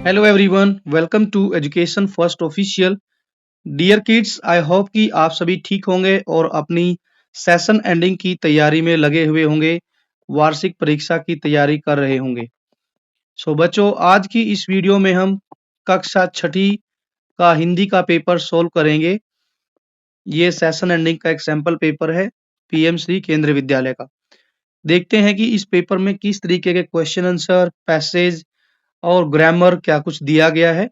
Hello everyone, welcome to education first official. Dear kids, I hope कि आप सभी ठीक होंगे और अपनी सेशन एंडिंग की तैयारी में लगे हुए होंगे, वार्षिक परीक्षा की तैयारी कर रहे होंगे। सो बच्चों, आज की इस वीडियो में हम कक्षा छठी का हिंदी का पेपर सोल्व करेंगे। ये सेशन एंडिंग का एक सैंपल पेपर है पीएमसी केंद्रीय विद्यालय का। देखते हैं कि इस पेपर में किस तरीके के क्वेश्चन आंसर, पैसेज और ग्रामर क्या कुछ दिया गया है।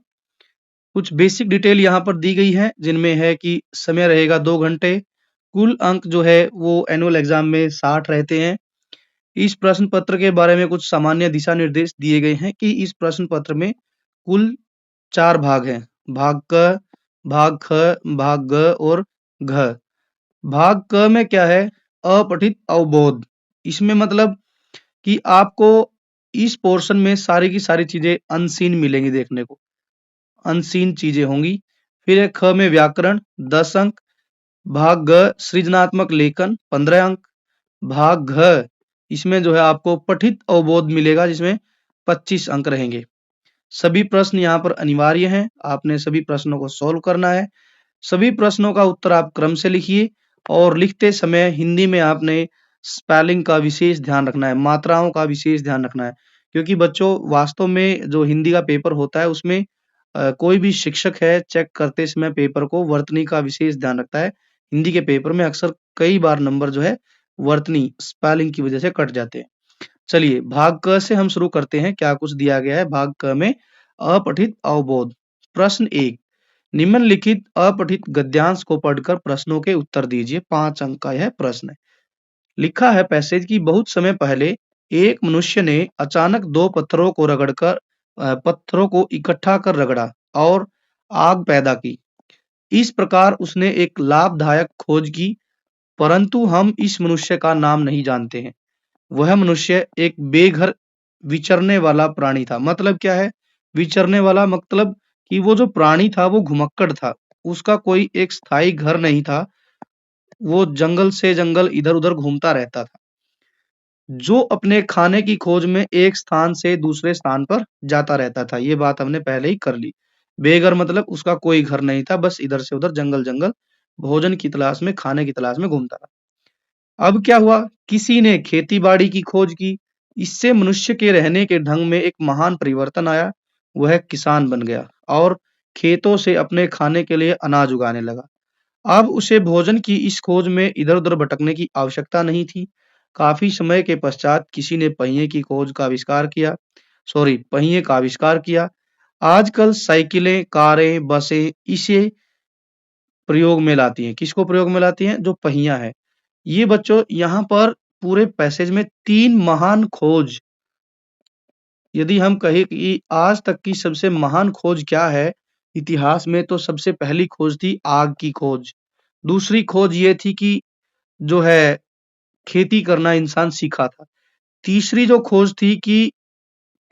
कुछ बेसिक डिटेल यहाँ पर दी गई है, जिनमें है कि समय रहेगा 2 घंटे। कुल अंक जो है वो एनुअल एग्जाम में 60 रहते हैं। इस प्रश्न पत्र के बारे में कुछ सामान्य दिशा निर्देश दिए गए हैं कि इस प्रश्न पत्र में कुल 4 भाग हैं। भाग क, भाग ख, भाग ग और घ। भाग क में क्या है? अपठित अवबोध। इसमें मतलब कि आपको इस पोर्शन में सारी की सारी चीजें अनसीन मिलेंगी, देखने को अनसीन चीजें होंगी। फिर है ख में व्याकरण 10 अंक। भाग ग सृजनात्मक लेखन 15 अंक। भाग घ इसमें जो है आपको पठित अवबोध मिलेगा, जिसमें 25 अंक रहेंगे। सभी प्रश्न यहाँ पर अनिवार्य हैं, आपने सभी प्रश्नों को सोल्व करना है। सभी प्रश्नों का उत्तर आप क्रम से लिखिए और लिखते समय हिंदी में आपने स्पेलिंग का विशेष ध्यान रखना है, मात्राओं का विशेष ध्यान रखना है। क्योंकि बच्चों, वास्तव में जो हिंदी का पेपर होता है उसमें कोई भी शिक्षक है चेक करते समय पेपर को वर्तनी का विशेष ध्यान रखता है। हिंदी के पेपर में अक्सर कई बार नंबर जो है वर्तनी स्पेलिंग की वजह से कट जाते हैं। चलिए भाग क से हम शुरू करते हैं। क्या कुछ दिया गया है भाग क में? अपठित अवबोध। प्रश्न 1, निम्नलिखित अपठित गद्यांश को पढ़कर प्रश्नों के उत्तर दीजिए। 5 अंक का यह प्रश्न है। लिखा है पैसेज की बहुत समय पहले एक मनुष्य ने अचानक दो पत्थरों को इकट्ठा कर रगड़ा और आग पैदा की। इस प्रकार उसने एक लाभदायक खोज की, परंतु हम इस मनुष्य का नाम नहीं जानते हैं। वह मनुष्य एक बेघर विचरने वाला प्राणी था। मतलब क्या है विचरने वाला? मतलब कि वो जो प्राणी था वो घुमक्कड़ था, उसका कोई एक स्थायी घर नहीं था। वो जंगल से जंगल इधर-उधर घूमता रहता था, जो अपने खाने की खोज में एक स्थान से दूसरे स्थान पर जाता रहता था। ये बात हमने पहले ही कर ली। बेघर मतलब उसका कोई घर नहीं था, बस इधर से उधर जंगल-जंगल भोजन की तलाश में, खाने की तलाश में घूमता था। अब क्या हुआ? किसी ने खेती-बाड़ी की खोज की। इससे मनुष्य के रहने के ढंग में एक महान परिवर्तन आया। वह किसान बन गया और खेतों से अपने खाने के लिए अनाज उगाने लगा। अब उसे भोजन की इस खोज में इधर-उधर भटकने की आवश्यकता नहीं थी। काफ़ी समय के पश्चात किसी ने पहिए का आविष्कार किया। आजकल साइकिलें, कारें, बसें इसे प्रयोग में लाती हैं। किसको प्रयोग में लाती हैं? जो पहिया है। ये बच्चों यहाँ पर पूरे पैसेज में 3 महान खोज, यदि हम कहें कि आज तक की सबसे महान खोज क्या है इतिहास में, तो सबसे पहली खोज थी आग की खोज। दूसरी खोज ये थी कि जो है खेती करना इंसान सीखा था। तीसरी जो खोज थी कि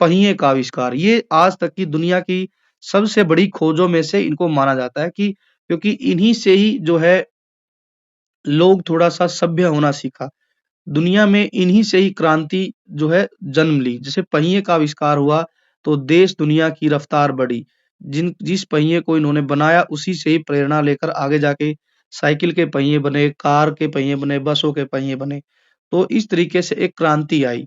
पहिए का आविष्कार। ये आज तक की दुनिया की सबसे बड़ी खोजों में से इनको माना जाता है, कि क्योंकि इन्हीं से ही जो है लोग थोड़ा-सा सभ्य होना सीखा। दुनिया में इन्हीं से ही क्रांति जो है जन्म ली। जैसे पहिए का आविष्कार हुआ तो देश दुनिया की रफ्तार बढ़ी। जिस पहिए को इन्होंने बनाया उसी से ही प्रेरणा लेकर आगे जाके साइकिल के पहिए बने, कार के पहिए बने, बसों के पहिए बने। तो इस तरीके से एक क्रांति आई।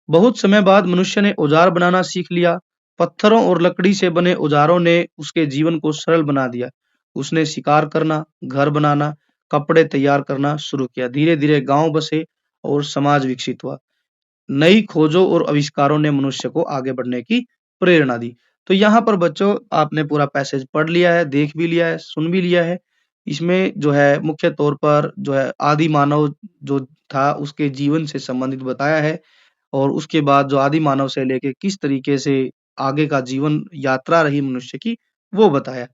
बहुत समय बाद मनुष्य ने औजार बनाना सीख लिया। पत्थरों और लकड़ी से बने औजारों ने उसके जीवन को सरल बना दिया। उसने शिकार करना, घर बनाना, कपड़े तैयार करना शुरू किया। धीरे-धीरे गाँव बसे और समाज विकसित हुआ। नई खोजों और आविष्कारों ने मनुष्य को आगे बढ़ने की प्रेरणा दी। तो यहाँ पर बच्चों आपने पूरा पैसेज पढ़ लिया है, देख भी लिया है, सुन भी लिया है। इसमें जो है मुख्य तौर पर जो है आदि मानव जो था उसके जीवन से संबंधित बताया है, और उसके बाद जो आदि मानव से लेके किस तरीके से आगे का जीवन यात्रा रही मनुष्य की, वो बताया।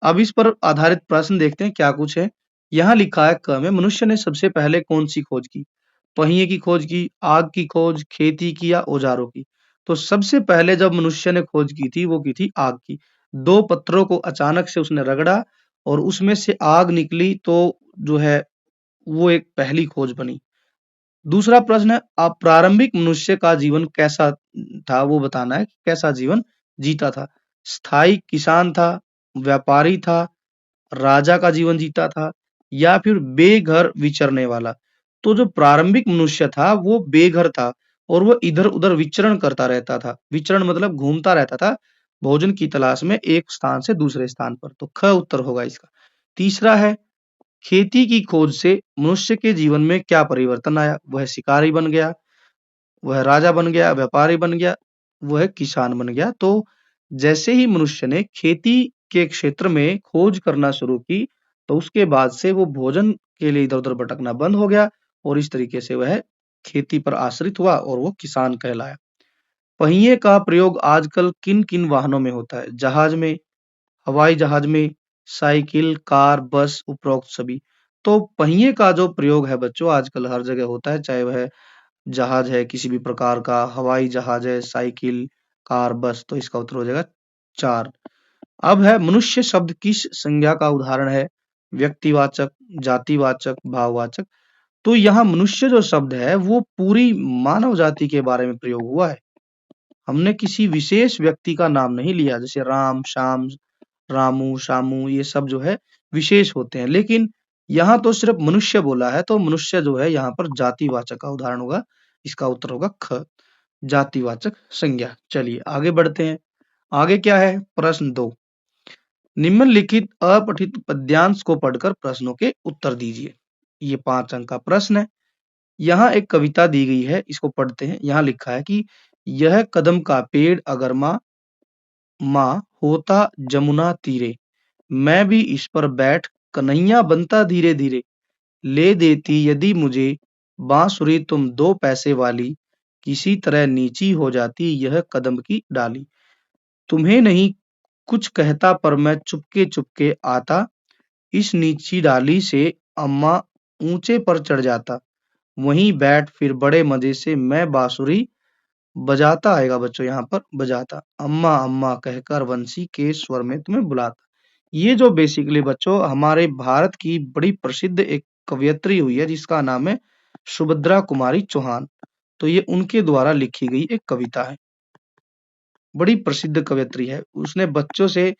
अब इस पर आधारित प्रश्न देखते हैं क्या कुछ है। यहाँ लिखा है क में, मनुष्य ने सबसे पहले कौन-सी खोज की? पहिए की खोज की, आग की खोज, खेती की या औजारों की? तो सबसे पहले जब मनुष्य ने खोज की थी, वो की थी आग की। 2 पत्थरों को अचानक से उसने रगड़ा और उसमें से आग निकली, तो जो है वो एक पहली खोज बनी। दूसरा प्रश्न है, प्रारंभिक मनुष्य का जीवन कैसा था, वो बताना है कि कैसा जीवन जीता था। स्थायी किसान था, व्यापारी था, राजा का जीवन जीता था या फिर बेघर विचरने वाला। तो जो प्रारंभिक मनुष्य था वो बेघर था और वो इधर-उधर विचरण करता रहता था। विचरण मतलब घूमता रहता था भोजन की तलाश में एक स्थान से दूसरे स्थान पर। तो ख उत्तर होगा इसका। तीसरा है खेती की खोज से मनुष्य के जीवन में क्या परिवर्तन आया? वह शिकारी बन गया, वह राजा बन गया, व्यापारी बन गया, वह किसान बन गया। तो जैसे ही मनुष्य ने खेती के क्षेत्र में खोज करना शुरू की, तो उसके बाद से वो भोजन के लिए इधर-उधर भटकना बंद हो गया और इस तरीके से वह खेती पर आश्रित हुआ और वो किसान कहलाया। पहिए का प्रयोग आजकल किन-किन वाहनों में होता है? जहाज में, हवाई जहाज में, साइकिल, कार, बस, उपरोक्त सभी। तो पहिए का जो प्रयोग है बच्चों आजकल हर जगह होता है, चाहे वह जहाज है किसी भी प्रकार का, हवाई जहाज है, साइकिल, कार, बस, तो इसका उत्तर हो जाएगा 4। अब है मनुष्य शब्द किस संज्ञा का उदाहरण है? व्यक्तिवाचक, जातिवाचक, भाववाचक। तो यहाँ मनुष्य जो शब्द है वो पूरी मानव जाति के बारे में प्रयोग हुआ है। हमने किसी विशेष व्यक्ति का नाम नहीं लिया जैसे राम, श्याम, रामू, शामू ये सब जो है विशेष होते हैं। लेकिन यहाँ तो सिर्फ मनुष्य बोला है तो मनुष्य जो है यहाँ पर जातिवाचक का उदाहरण होगा। इसका उत्तर होगा ख, जातिवाचक संज्ञा। चलिए आगे बढ़ते हैं। आगे क्या है? प्रश्न 2। निम्नलिखित अपठित पद्यांश को पढ़कर प्रश्नों के उत्तर दीजिए। ये 5 अंक का प्रश्न है। यहाँ एक कविता दी गई है, इसको पढ़ते हैं। यहाँ लिखा है कि यह कदम का पेड़ अगर माँ होता जमुना तीरे, मैं भी इस पर बैठ कन्हैया बनता धीरे धीरे, ले देती यदि मुझे बांसुरी तुम 2 पैसे वाली, किसी तरह नीची हो जाती यह कदम की डाली। तुम्हें नहीं कुछ कहता पर मैं चुपके चुपके आता, इस नीची डाली से अम्मा ऊंचे पर चढ़ जाता, वहीं बैठ फिर बड़े मजे से मैं बांसुरी बजाता। आएगा बच्चों यहाँ पर बजाता, अम्मा अम्मा कहकर बंसी के स्वर में तुम्हें बुलाता। ये जो बेसिकली बच्चों हमारे भारत की बड़ी प्रसिद्ध एक कवयित्री हुई है जिसका नाम है सुभद्रा कुमारी चौहान। तो ये उनके द्वारा लिखी गई एक कविता है। बड़ी प्रसिद्ध कवयित्री है। उसने बच्चों से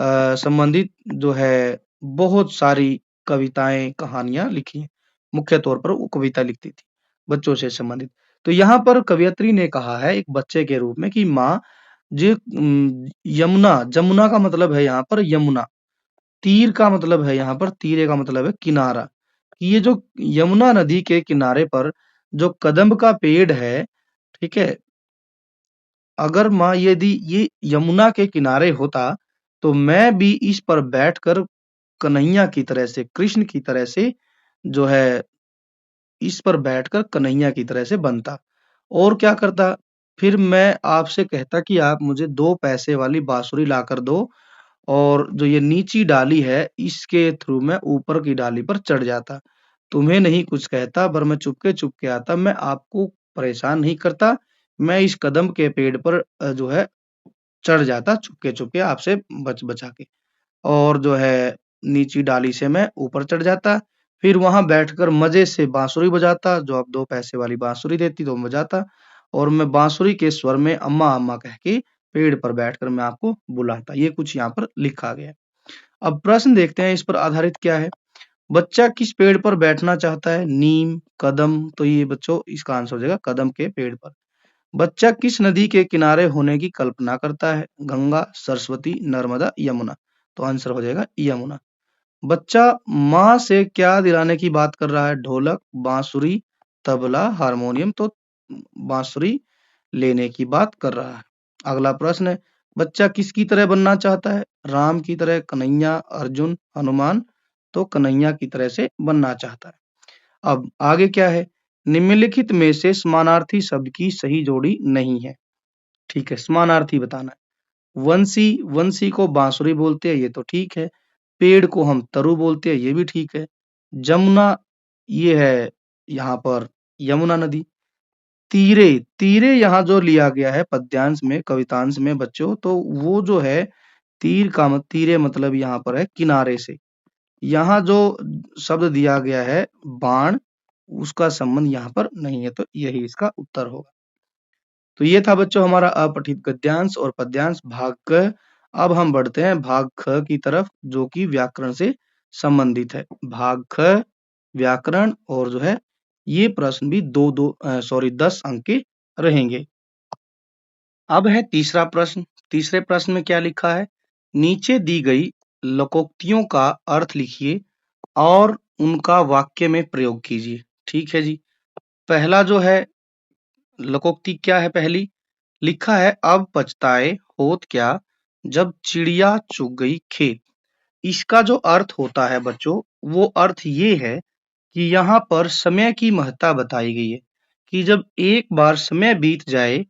संबंधित जो है बहुत सारी कविताएं, कहानियां लिखी हैं। मुख्य तौर पर वो कविता लिखती थी बच्चों से संबंधित। तो यहाँ पर कवयित्री ने कहा है एक बच्चे के रूप में कि माँ यमुना, जमुना का मतलब है यहाँ पर यमुना, तीर का मतलब है यहाँ पर, तीरे का मतलब है किनारा। ये जो यमुना नदी के किनारे पर जो कदम्ब का पेड़ है, ठीक है, अगर माँ यदि ये यमुना के किनारे होता तो मैं भी इस पर बैठकर कन्हैया की तरह से, कृष्ण की तरह से जो है इस पर बैठकर कन्हैया की तरह से बनता। और क्या करता? फिर मैं आपसे कहता कि आप मुझे 2 पैसे वाली बांसुरी लाकर दो और जो ये नीची डाली है इसके थ्रू मैं ऊपर की डाली पर चढ़ जाता। तुम्हें नहीं कुछ कहता पर मैं चुपके-चुपके आता, मैं आपको परेशान नहीं करता। मैं इस कदम के पेड़ पर जो है चढ़ जाता चुपके-चुपके आपसे बचा के। और जो है नीची डाली से मैं ऊपर चढ़ जाता, फिर वहाँ बैठकर मज़े से बाँसुरी बजाता, जो आप 2 पैसे वाली बाँसुरी देती तो मैं बजाता और मैं बाँसुरी के स्वर में अम्मा, अम्मा कह के पेड़ पर बैठकर मैं आपको बुलाता। ये कुछ यहाँ पर लिखा गया है। अब प्रश्न देखते हैं इस पर आधारित क्या है। बच्चा किस पेड़ पर बैठना चाहता है? नीम, कदम, तो ये बच्चों इसका आंसर हो जाएगा कदम के पेड़ पर। बच्चा किस नदी के किनारे होने की कल्पना करता है? गंगा, सरस्वती, नर्मदा, यमुना। तो आंसर हो जाएगा यमुना। बच्चा माँ से क्या दिलाने की बात कर रहा है? ढोलक, बांसुरी, तबला, हारमोनियम। तो बांसुरी लेने की बात कर रहा है। अगला प्रश्न है, बच्चा किसकी तरह बनना चाहता है? राम की तरह, कन्हैया, अर्जुन, हनुमान। तो कन्हैया की तरह से बनना चाहता है। अब आगे क्या है? निम्नलिखित में से समानार्थी शब्द की सही जोड़ी नहीं है। ठीक है, समानार्थी बताना है। वंशी, वंशी को बांसुरी बोलते हैं, ये तो ठीक है। पेड़ को हम तरु बोलते हैं, ये भी ठीक है। जमुना, ये है यहाँ पर यमुना नदी। तीरे, तीरे यहाँ जो लिया गया है पद्यांश में, कवितांश में बच्चों, तो वो जो है तीर का तीरे मतलब यहाँ पर है किनारे से। यहाँ जो शब्द दिया गया है बाण, उसका संबंध यहाँ पर नहीं है, तो यही इसका उत्तर होगा। तो ये था बच्चों हमारा अपठित गद्यांश और पद्यांश भाग क। अब हम बढ़ते हैं भाग ख की तरफ, जो कि व्याकरण से संबंधित है। भाग ख व्याकरण, और जो है ये प्रश्न भी 10 अंक के रहेंगे। अब है तीसरा प्रश्न। तीसरे प्रश्न में क्या लिखा है? नीचे दी गई लोकोक्तियों का अर्थ लिखिए और उनका वाक्य में प्रयोग कीजिए। ठीक है जी। पहला जो है लोकोक्ति क्या है? पहली लिखा है, अब पछताए होत क्या जब चिड़िया चुग गई खेत। इसका जो अर्थ होता है बच्चों, वो अर्थ ये है कि यहाँ पर समय की महत्ता बताई गई है कि जब एक बार समय बीत जाए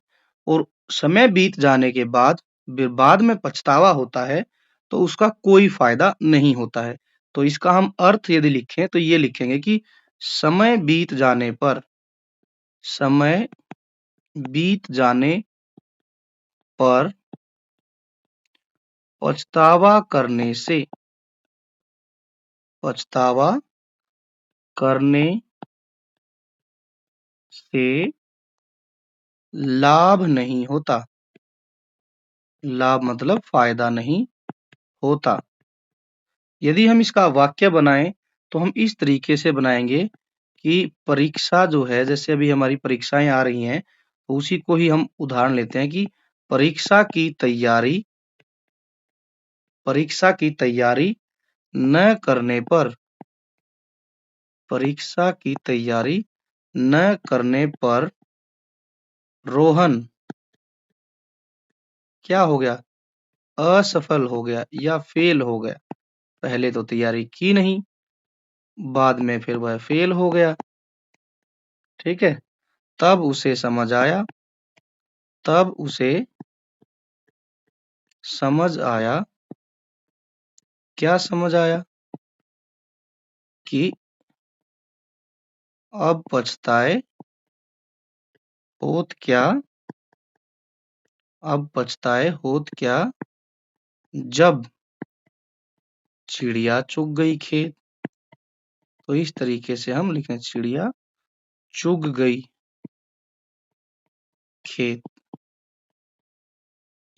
और समय बीत जाने के बाद में पछतावा होता है, तो उसका कोई फायदा नहीं होता है। तो इसका हम अर्थ यदि लिखें तो ये लिखेंगे कि समय बीत जाने पर, समय बीत जाने पर पछतावा करने से, पछतावा करने से लाभ नहीं होता। लाभ मतलब फायदा नहीं होता। यदि हम इसका वाक्य बनाएं तो हम इस तरीके से बनाएंगे कि परीक्षा जो है, जैसे अभी हमारी परीक्षाएं आ रही हैं, तो उसी को ही हम उदाहरण लेते हैं कि परीक्षा की तैयारी, परीक्षा की तैयारी न करने पर, परीक्षा की तैयारी न करने पर रोहन क्या हो गया? असफल हो गया या फेल हो गया। पहले तो तैयारी की नहीं, बाद में फिर वह फेल हो गया। ठीक है। तब उसे समझ आया, तब उसे समझ आया, क्या समझ आया? कि अब पछताए होत क्या, अब पछताए होत क्या जब चिड़िया चुग गई खेत। तो इस तरीके से हम लिखें, चिड़िया चुग गई खेत।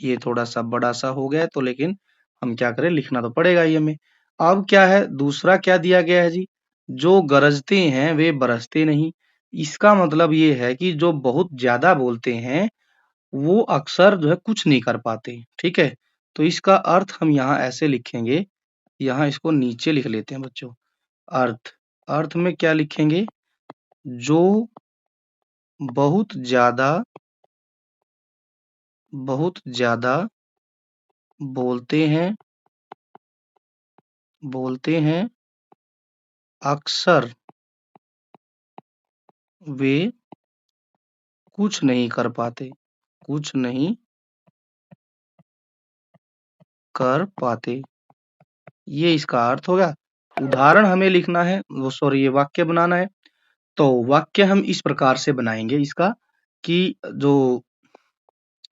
ये थोड़ा सा बड़ा सा हो गया तो, लेकिन हम क्या करें, लिखना तो पड़ेगा ही हमें। अब क्या है, दूसरा क्या दिया गया है जी? जो गरजते हैं वे बरसते नहीं। इसका मतलब ये है कि जो बहुत ज्यादा बोलते हैं वो अक्सर जो है कुछ नहीं कर पाते। ठीक है। तो इसका अर्थ हम यहाँ ऐसे लिखेंगे, यहाँ इसको नीचे लिख लेते हैं बच्चों। अर्थ, अर्थ में क्या लिखेंगे? जो बहुत ज्यादा, बहुत ज्यादा बोलते हैं, बोलते हैं अक्सर वे कुछ नहीं कर पाते, कुछ नहीं कर पाते। ये इसका अर्थ हो गया। उदाहरण हमें लिखना है, वो सॉरी ये वाक्य बनाना है। तो वाक्य हम इस प्रकार से बनाएंगे इसका कि जो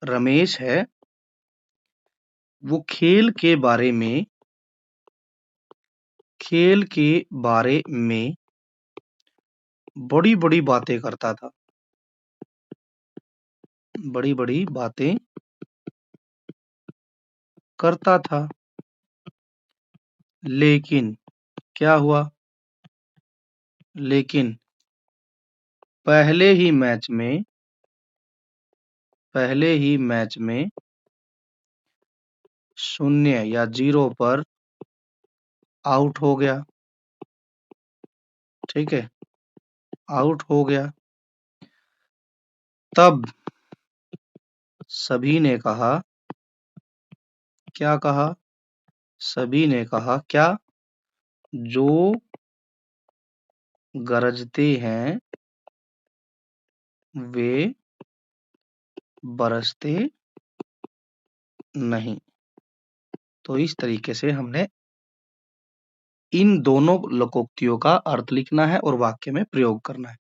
रमेश है वो खेल के बारे में, खेल के बारे में बड़ी बड़ी बातें करता था, बड़ी बड़ी बातें करता था। लेकिन क्या हुआ? लेकिन पहले ही मैच में, पहले ही मैच में 0 या 0 पर आउट हो गया। ठीक है, आउट हो गया। तब सभी ने कहा, क्या कहा? सभी ने कहा क्या? जो गरजते हैं वे बरसते नहीं। तो इस तरीके से हमने इन दोनों लोकोक्तियों का अर्थ लिखना है और वाक्य में प्रयोग करना है।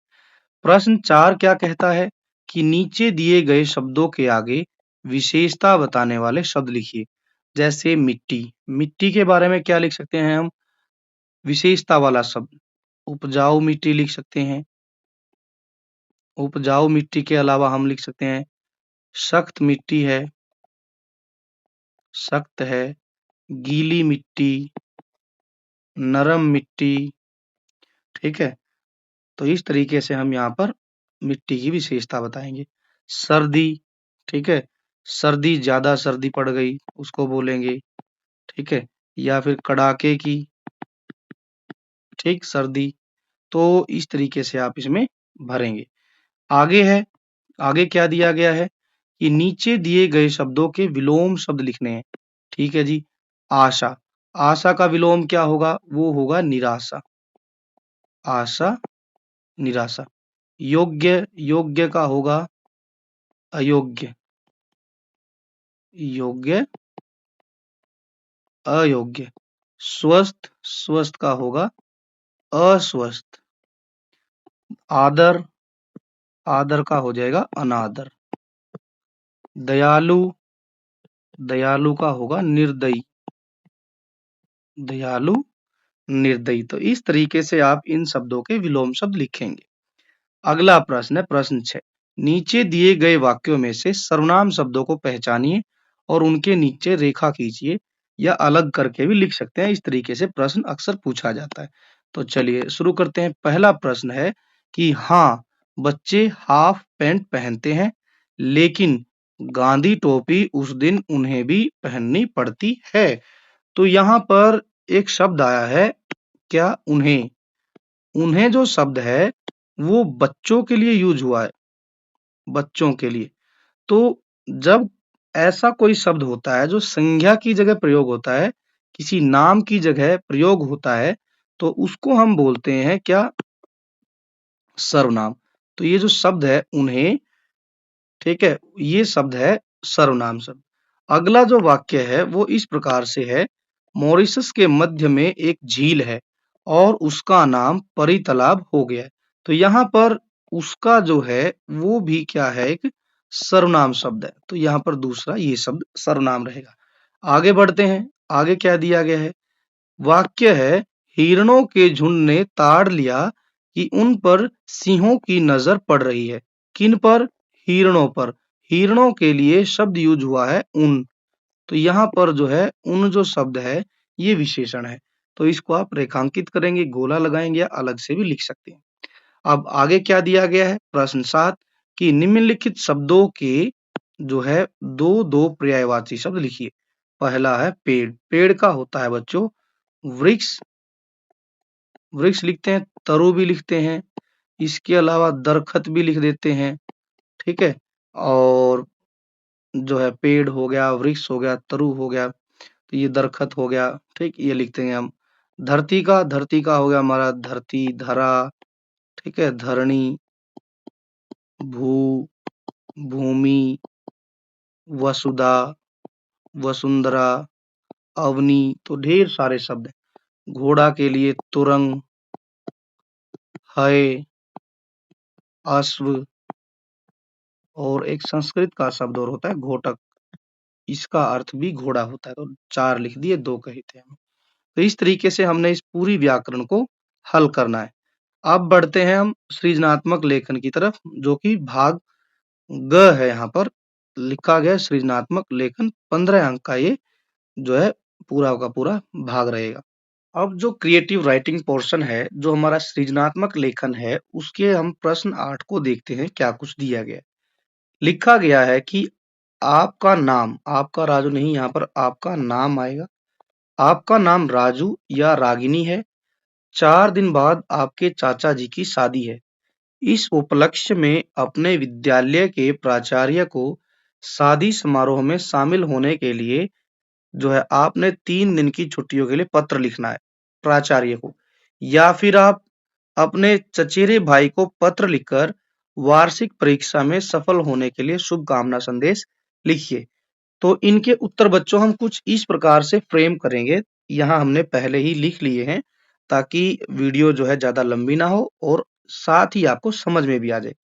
प्रश्न 4 क्या कहता है कि नीचे दिए गए शब्दों के आगे विशेषता बताने वाले शब्द लिखिए। जैसे मिट्टी, मिट्टी के बारे में क्या लिख सकते हैं हम? विशेषता वाला शब्द उपजाऊ मिट्टी लिख सकते हैं। उपजाऊ मिट्टी के अलावा हम लिख सकते हैं सख्त मिट्टी है, सख्त है, गीली मिट्टी, नरम मिट्टी, ठीक है। तो इस तरीके से हम यहाँ पर मिट्टी की विशेषता बताएंगे। सर्दी, ठीक है, सर्दी, ज्यादा सर्दी पड़ गई उसको बोलेंगे, ठीक है, या फिर कड़ाके की, ठीक, सर्दी। तो इस तरीके से आप इसमें भरेंगे। आगे है, आगे क्या दिया गया है कि नीचे दिए गए शब्दों के विलोम शब्द लिखने हैं, ठीक है जी। आशा, आशा का विलोम क्या होगा, वो होगा निराशा, आशा, निराशा। योग्य, योग्य का होगा अयोग्य, योग्य, अयोग्य। स्वस्थ, स्वस्थ का होगा अस्वस्थ। आदर, आदर का हो जाएगा अनादर। दयालु, दयालु का होगा निर्दयी, दयालु, निर्दयी। तो इस तरीके से आप इन शब्दों के विलोम शब्द लिखेंगे। अगला प्रश्न है प्रश्न 6। नीचे दिए गए वाक्यों में से सर्वनाम शब्दों को पहचानिए और उनके नीचे रेखा खींचिए, या अलग करके भी लिख सकते हैं। इस तरीके से प्रश्न अक्सर पूछा जाता है। तो चलिए शुरू करते हैं। पहला प्रश्न है कि हाँ, बच्चे हाफ पैंट पहनते हैं, लेकिन गांधी टोपी उस दिन उन्हें भी पहननी पड़ती है। तो यहाँ पर एक शब्द आया है, क्या, उन्हें। उन्हें जो शब्द है वो बच्चों के लिए यूज हुआ है, बच्चों के लिए। तो जब ऐसा कोई शब्द होता है जो संज्ञा की जगह प्रयोग होता है, किसी नाम की जगह प्रयोग होता है, तो उसको हम बोलते हैं क्या, सर्वनाम। तो ये जो शब्द है उन्हें, ठीक है, ये शब्द है सर्वनाम शब्द। अगला जो वाक्य है वो इस प्रकार से है, मॉरिशस के मध्य में एक झील है और उसका नाम परी तालाब हो गया है। तो यहाँ पर उसका जो है वो भी क्या है, एक सर्वनाम शब्द है। तो यहाँ पर दूसरा ये शब्द सर्वनाम रहेगा। आगे बढ़ते हैं। आगे क्या दिया गया है, वाक्य है, हिरणों के झुंड ने ताड़ लिया कि उन पर सिंहों की नजर पड़ रही है। किन पर, हिरणों पर। हिरणों के लिए शब्द यूज हुआ है उन। तो यहाँ पर जो है उन जो शब्द है ये विशेषण है। तो इसको आप रेखांकित करेंगे, गोला लगाएंगे, या अलग से भी लिख सकते हैं। अब आगे क्या दिया गया है, प्रश्न 7 कि निम्नलिखित शब्दों के जो है दो दो पर्यायवाची शब्द लिखिए। पहला है पेड़, पेड़ का होता है बच्चों वृक्ष, वृक्ष लिखते हैं, तरु भी लिखते हैं, इसके अलावा दरखत भी लिख देते हैं, ठीक है। और जो है पेड़ हो गया, वृक्ष हो गया, तरु हो गया, तो ये दरखत हो गया, ठीक, ये लिखते हैं हम। धरती का, धरती का हो गया हमारा धरती, धरा, ठीक है, धरणी, भू, भूमि, वसुधा, वसुंधरा, अवनी। तो ढेर सारे शब्द हैं। घोड़ा के लिए तुरंग, है, अश्व, और एक संस्कृत का शब्द और होता है घोटक, इसका अर्थ भी घोड़ा होता है। तो 4 लिख दिए, 2 कहे थे हम। तो इस तरीके से हमने इस पूरी व्याकरण को हल करना है। अब बढ़ते हैं हम सृजनात्मक लेखन की तरफ, जो कि भाग ग है। यहाँ पर लिखा गया सृजनात्मक लेखन, 15 अंक का ये जो है पूरा का पूरा भाग रहेगा। अब जो क्रिएटिव राइटिंग पोर्शन है, जो हमारा सृजनात्मक लेखन है, उसके हम प्रश्न 8 को देखते हैं, क्या कुछ दिया गया है। लिखा गया है कि आपका नाम, आपका राजू नहीं, यहाँ पर आपका नाम आएगा। आपका नाम राजू या रागिनी है। 4 दिन बाद आपके चाचा जी की शादी है। इस उपलक्ष्य में अपने विद्यालय के प्राचार्य को शादी समारोह में शामिल होने के लिए जो है आपने 3 दिन की छुट्टियों के लिए पत्र लिखना है प्राचार्य को, या फिर आप अपने चचेरे भाई को पत्र लिखकर वार्षिक परीक्षा में सफल होने के लिए शुभकामना संदेश लिखिए। तो इनके उत्तर बच्चों हम कुछ इस प्रकार से फ्रेम करेंगे। यहाँ हमने पहले ही लिख लिए हैं ताकि वीडियो जो है ज्यादा लंबी ना हो और साथ ही आपको समझ में भी आ जाए।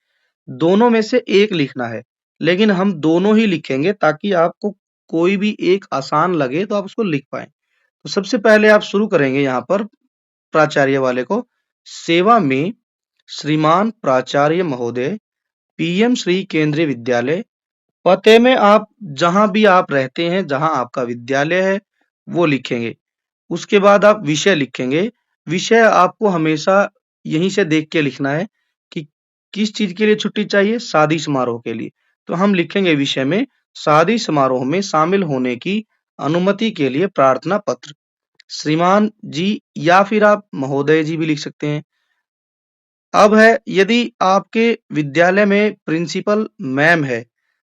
दोनों में से एक लिखना है, लेकिन हम दोनों ही लिखेंगे ताकि आपको कोई भी एक आसान लगे तो आप उसको लिख पाए। तो सबसे पहले आप शुरू करेंगे यहाँ पर प्राचार्य वाले को। सेवा में श्रीमान प्राचार्य महोदय, पीएम श्री केंद्रीय विद्यालय, पते में आप जहाँ भी आप रहते हैं, जहाँ आपका विद्यालय है, वो लिखेंगे। उसके बाद आप विषय लिखेंगे। विषय आपको हमेशा यहीं से देख के लिखना है कि किस चीज़ के लिए छुट्टी चाहिए? शादी समारोह के लिए। तो हम लिखेंगे विषय में शादी समारोह में शामिल होने की अनुमति के लिए प्रार्थना पत्र। श्रीमान जी या फिर आप महोदय जी भी लिख सकते हैं। अब है यदि आपके विद्यालय में प्रिंसिपल मैम है,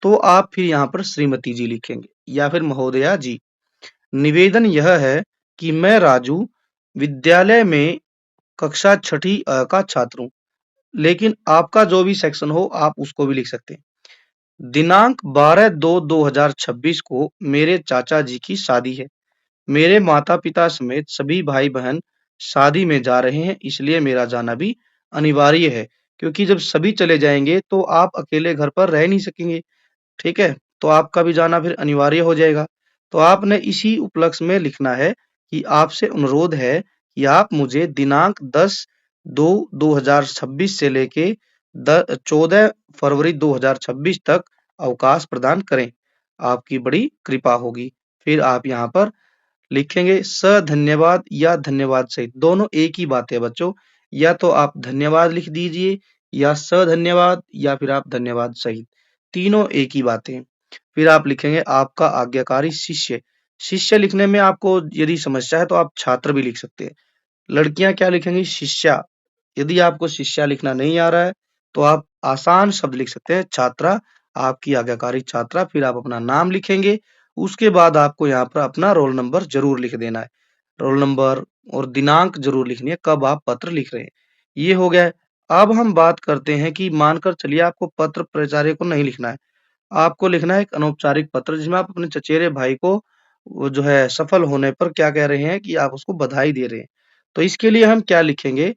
तो आप फिर यहाँ पर श्रीमती जी लिखेंगे या फिर महोदया जी। निवेदन यह है कि मैं राजू विद्यालय में कक्षा छठी का छात्र हूँ, लेकिन आपका जो भी सेक्शन हो आप उसको भी लिख सकते हैं। दिनांक 12/2/2026 को मेरे चाचा जी की शादी है। मेरे माता-पिता समेत सभी भाई-बहन शादी में जा रहे हैं, इसलिए मेरा जाना भी अनिवार्य है। क्योंकि जब सभी चले जाएँगे तो आप अकेले घर पर रह नहीं सकेंगे। ठीक है? तो आपका भी जाना फिर अनिवार्य हो जाएगा। तो आपने इसी उपलक्ष्य में लिखना है कि आपसे अनुरोध है कि आप मुझे दिनांक 10/2/2026 से लेके 14 फरवरी 2026 तक अवकाश प्रदान करें। आपकी बड़ी कृपा होगी। फिर आप यहाँ पर लिखेंगे धन्यवाद या धन्यवाद सहित, दोनों एक ही बात है बच्चों। या तो आप धन्यवाद लिख दीजिए या धन्यवाद या फिर आप धन्यवाद सहित, तीनों एक ही बातें हैं। फिर आप लिखेंगे आपका आज्ञाकारी शिष्य। शिष्य लिखने में आपको यदि समस्या है तो आप छात्र भी लिख सकते हैं। लड़कियां क्या लिखेंगी? शिष्या। यदि आपको शिष्या लिखना नहीं आ रहा है तो आप आसान शब्द लिख सकते हैं छात्रा, आपकी आज्ञाकारी छात्रा। फिर आप अपना नाम लिखेंगे। उसके बाद आपको यहाँ पर अपना रोल नंबर जरूर लिख देना है। रोल नंबर और दिनांक जरूर लिखनी है कब आप पत्र लिख रहे हैं। ये हो गया है। अब हम बात करते हैं कि मानकर चलिए आपको पत्र प्राचार्य को नहीं लिखना है। आपको लिखना है एक अनौपचारिक पत्र जिसमें आप अपने चचेरे भाई को वो जो है सफल होने पर क्या कह रहे हैं कि आप उसको बधाई दे रहे हैं। तो इसके लिए हम क्या लिखेंगे?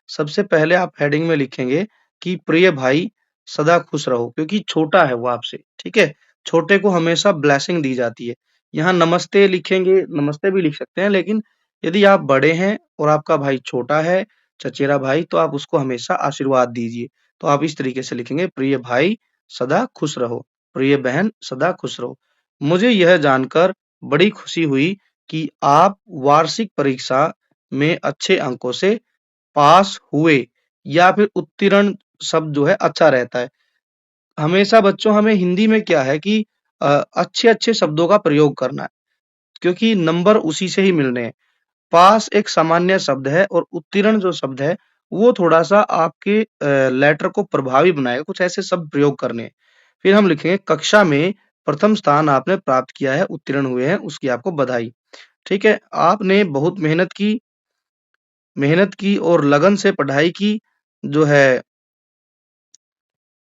सबसे पहले आप हेडिंग में लिखेंगे कि प्रिय भाई सदा खुश रहो, क्योंकि छोटा है वो आपसे, ठीक है? छोटे को हमेशा ब्लेसिंग दी जाती है। यहाँ नमस्ते लिखेंगे, नमस्ते भी लिख सकते हैं, लेकिन यदि आप बड़े हैं और आपका भाई छोटा है, चचेरा भाई, तो आप उसको हमेशा आशीर्वाद दीजिए। तो आप इस तरीके से लिखेंगे, प्रिय भाई सदा खुश रहो, प्रिय बहन सदा खुश रहो। मुझे यह जानकर बड़ी खुशी हुई कि आप वार्षिक परीक्षा में अच्छे अंकों से पास हुए या फिर उत्तीर्ण शब्द जो है अच्छा रहता है। हमेशा बच्चों हमें हिंदी में क्या है कि अच्छे-अच्छे शब्दों का प्रयोग करना है, क्योंकि नंबर उसी से ही मिलने हैं। पास एक सामान्य शब्द है और उत्तीर्ण जो शब्द है, वो थोड़ा-सा आपके लेटर को प्रभावी बनाएगा, कुछ ऐसे शब्द प्रयोग करने हैं। फिर हम लिखेंगे कक्षा में प्रथम स्थान आपने प्राप्त किया है, उत्तीर्ण हुए हैं, उसकी आपको बधाई। ठीक है? आपने बहुत मेहनत की और लगन से पढ़ाई की, जो है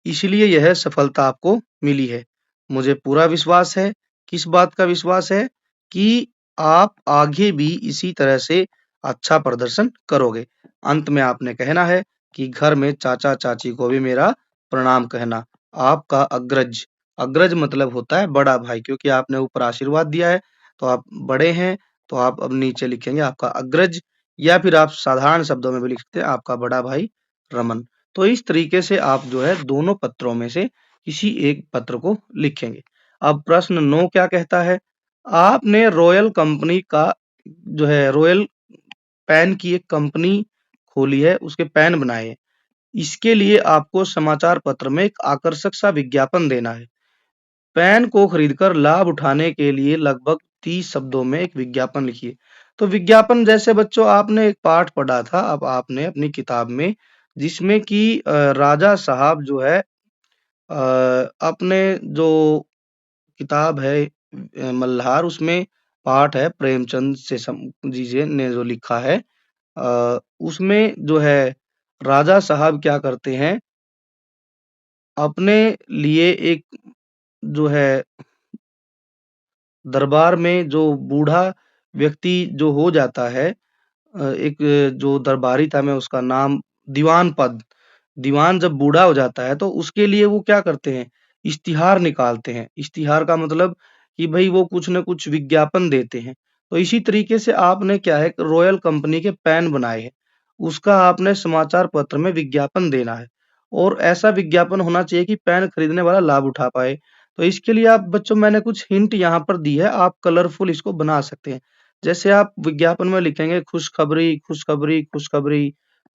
इसलिए यह सफलता आपको मिली है। मुझे पूरा विश्वास है, किस बात का विश्वास है? कि आप आगे भी इसी तरह से अच्छा प्रदर्शन करोगे। अंत में आपने कहना है कि घर में चाचा-चाची को भी मेरा प्रणाम कहना। आपका अग्रज, अग्रज मतलब होता है बड़ा भाई, क्योंकि आपने ऊपर आशीर्वाद दिया है, तो आप बड़े हैं, तो आप अब नीचे लिखेंगे आपका अग्रज या फिर आप साधारण शब्दों में भी लिख सकते हैं आपका बड़ा भाई रमन। तो इस तरीके से आप जो है दोनों पत्रों में से किसी एक पत्र को लिखेंगे। अब प्रश्न 9 क्या कहता है? आपने रॉयल कंपनी का जो है रॉयल पेन की एक कंपनी खोली है, उसके पेन बनाए हैं। इसके लिए आपको समाचार पत्र में एक आकर्षक सा विज्ञापन देना है। पेन को खरीदकर लाभ उठाने के लिए लगभग 30 शब्दों में एक विज्ञापन लिखिए। तो विज्ञापन जैसे बच्चों आपने एक पाठ पढ़ा था, अब आपने अपनी किताब में जिसमें कि राजा साहब जो है अपने जो किताब है मल्हार, उसमें पाठ है प्रेमचंद से जी ने जो लिखा है, उसमें जो है राजा साहब क्या करते हैं, अपने लिए एक जो है दरबार में जो बूढ़ा व्यक्ति जो हो जाता है, एक जो दरबारी था, मैं उसका नाम दीवान पद, दीवान जब बूढ़ा हो जाता है तो उसके लिए वो क्या करते हैं, इश्तिहार निकालते हैं। इश्तिहार का मतलब कि भई वो कुछ न कुछ विज्ञापन देते हैं। तो इसी तरीके से आपने क्या है रॉयल कंपनी के पेन बनाए हैं, उसका आपने समाचार पत्र में विज्ञापन देना है और ऐसा विज्ञापन होना चाहिए कि पेन खरीदने वाला लाभ उठा पाए। तो इसके लिए आप बच्चों मैंने कुछ हिंट यहाँ पर दी है, आप कलरफुल इसको बना सकते हैं। जैसे आप विज्ञापन में लिखेंगे खुशखबरी, खुशखबरी, खुशखबरी,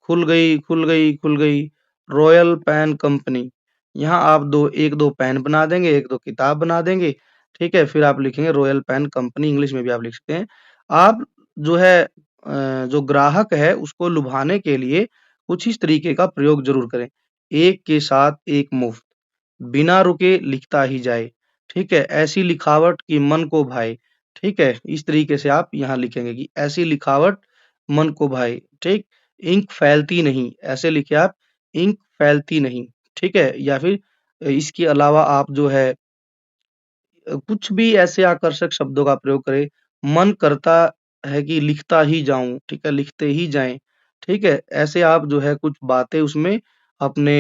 खुल गई, खुल गई, खुल गई, रॉयल पेन कंपनी। यहाँ आप 1-2 पेन बना देंगे, 1-2 किताब बना देंगे, ठीक है? फिर आप लिखेंगे रॉयल पेन कंपनी, इंग्लिश में भी आप लिख सकते हैं। आप जो है जो ग्राहक है उसको लुभाने के लिए कुछ इस तरीके का प्रयोग ज़रूर करें। एक के साथ एक मुफ़्त, बिना रुके लिखता ही जाए, ठीक है? ऐसी लिखावट कि मन को भाए, ठीक है? इस तरीके से आप यहाँ लिखेंगे कि ऐसी लिखावट मन को भाए, ठीक? इंक फैलती नहीं, ऐसे लिखिए आप, इंक फैलती नहीं, ठीक है? या फिर इसके अलावा आप जो है कुछ भी ऐसे आकर्षक शब्दों का प्रयोग करें, मन करता है कि लिखता ही जाऊँ, ठीक है? लिखते ही जाएँ, ठीक है? ऐसे आप जो है कुछ बातें उसमें अपने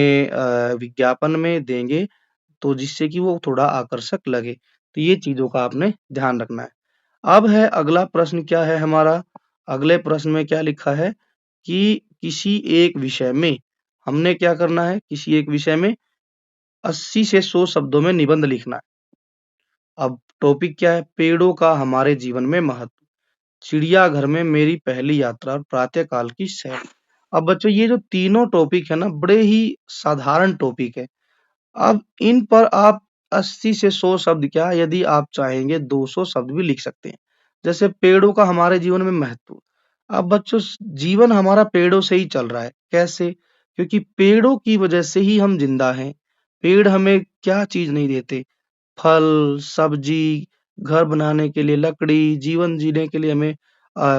विज्ञापन में देंगे, तो जिससे कि वो थोड़ा आकर्षक लगे। तो ये चीज़ों का आपने ध्यान रखना है। अब है अगला प्रश्न क्या है हमारा? अगले प्रश्न में क्या लिखा है कि किसी एक विषय में हमने क्या करना है? किसी एक विषय में 80 से 100 शब्दों में निबंध लिखना है। अब टॉपिक क्या है? पेड़ों का हमारे जीवन में महत्व, चिड़ियाघर में मेरी पहली यात्रा और प्रातःकाल की सैर। अब बच्चों ये जो तीनों टॉपिक है ना, बड़े ही साधारण टॉपिक है। अब इन पर आप 80 से 100 शब्द क्या, यदि आप चाहेंगे 200 शब्द भी लिख सकते हैं। जैसे पेड़ों का हमारे जीवन में महत्व। अब बच्चों जीवन हमारा पेड़ों से ही चल रहा है। कैसे? क्योंकि पेड़ों की वजह से ही हम जिंदा हैं। पेड़ हमें क्या चीज़ नहीं देते? फल, सब्जी, घर बनाने के लिए लकड़ी, जीवन जीने के लिए हमें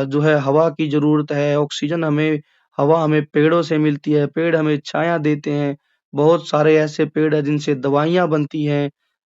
जो है हवा की ज़रूरत है, ऑक्सीजन हमें हवा हमें पेड़ों से मिलती है, पेड़ हमें छाया देते हैं। बहुत सारे ऐसे पेड़ हैं जिनसे दवाइयाँ बनती हैं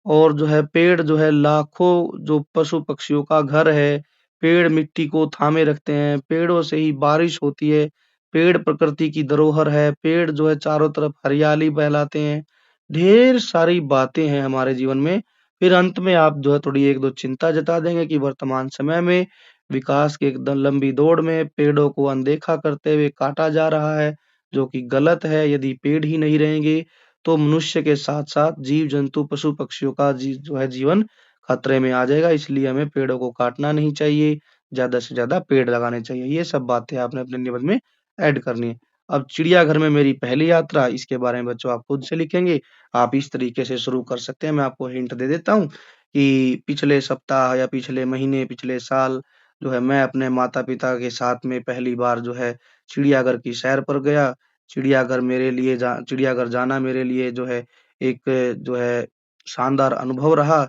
और जो है पेड़ जो है लाखों जो पशु-पक्षियों का घर है। पेड़ मिट्टी को थामे रखते हैं, पेड़ों से ही बारिश होती है, पेड़ प्रकृति की धरोहर है, पेड़ जो है चारों तरफ हरियाली फैलाते हैं। ढेर सारी बातें हैं हमारे जीवन में। फिर अंत में आप जो है थोड़ी 1-2 चिंता जता देंगे कि वर्तमान समय में विकास की एकदम लंबी दौड़ में पेड़ों को अनदेखा करते हुए काटा जा रहा है, जो कि गलत है। यदि पेड़ ही नहीं रहेंगे, तो मनुष्य के साथ-साथ जीव-जंतु, पशु-पक्षियों का जो है जीवन खतरे में आ जाएगा। इसलिए हमें पेड़ों को काटना नहीं चाहिए, ज़्यादा से ज़्यादा पेड़ लगाने चाहिए। ये सब बातें आपने अपने निबंध में ऐड करनी है। अब चिड़ियाघर में मेरी पहली यात्रा, इसके बारे में बच्चों आप खुद से लिखेंगे। आप इस तरीके से शुरू कर सकते हैं। मैं आपको हिंट दे देता हूँ कि पिछले सप्ताह या पिछले महीने, पिछले साल जो है मैं अपने माता-पिता के साथ में पहली बार जो है चिड़ियाघर की सैर पर गया। चिड़ियाघर जाना मेरे लिए जो है एक जो है शानदार अनुभव रहा।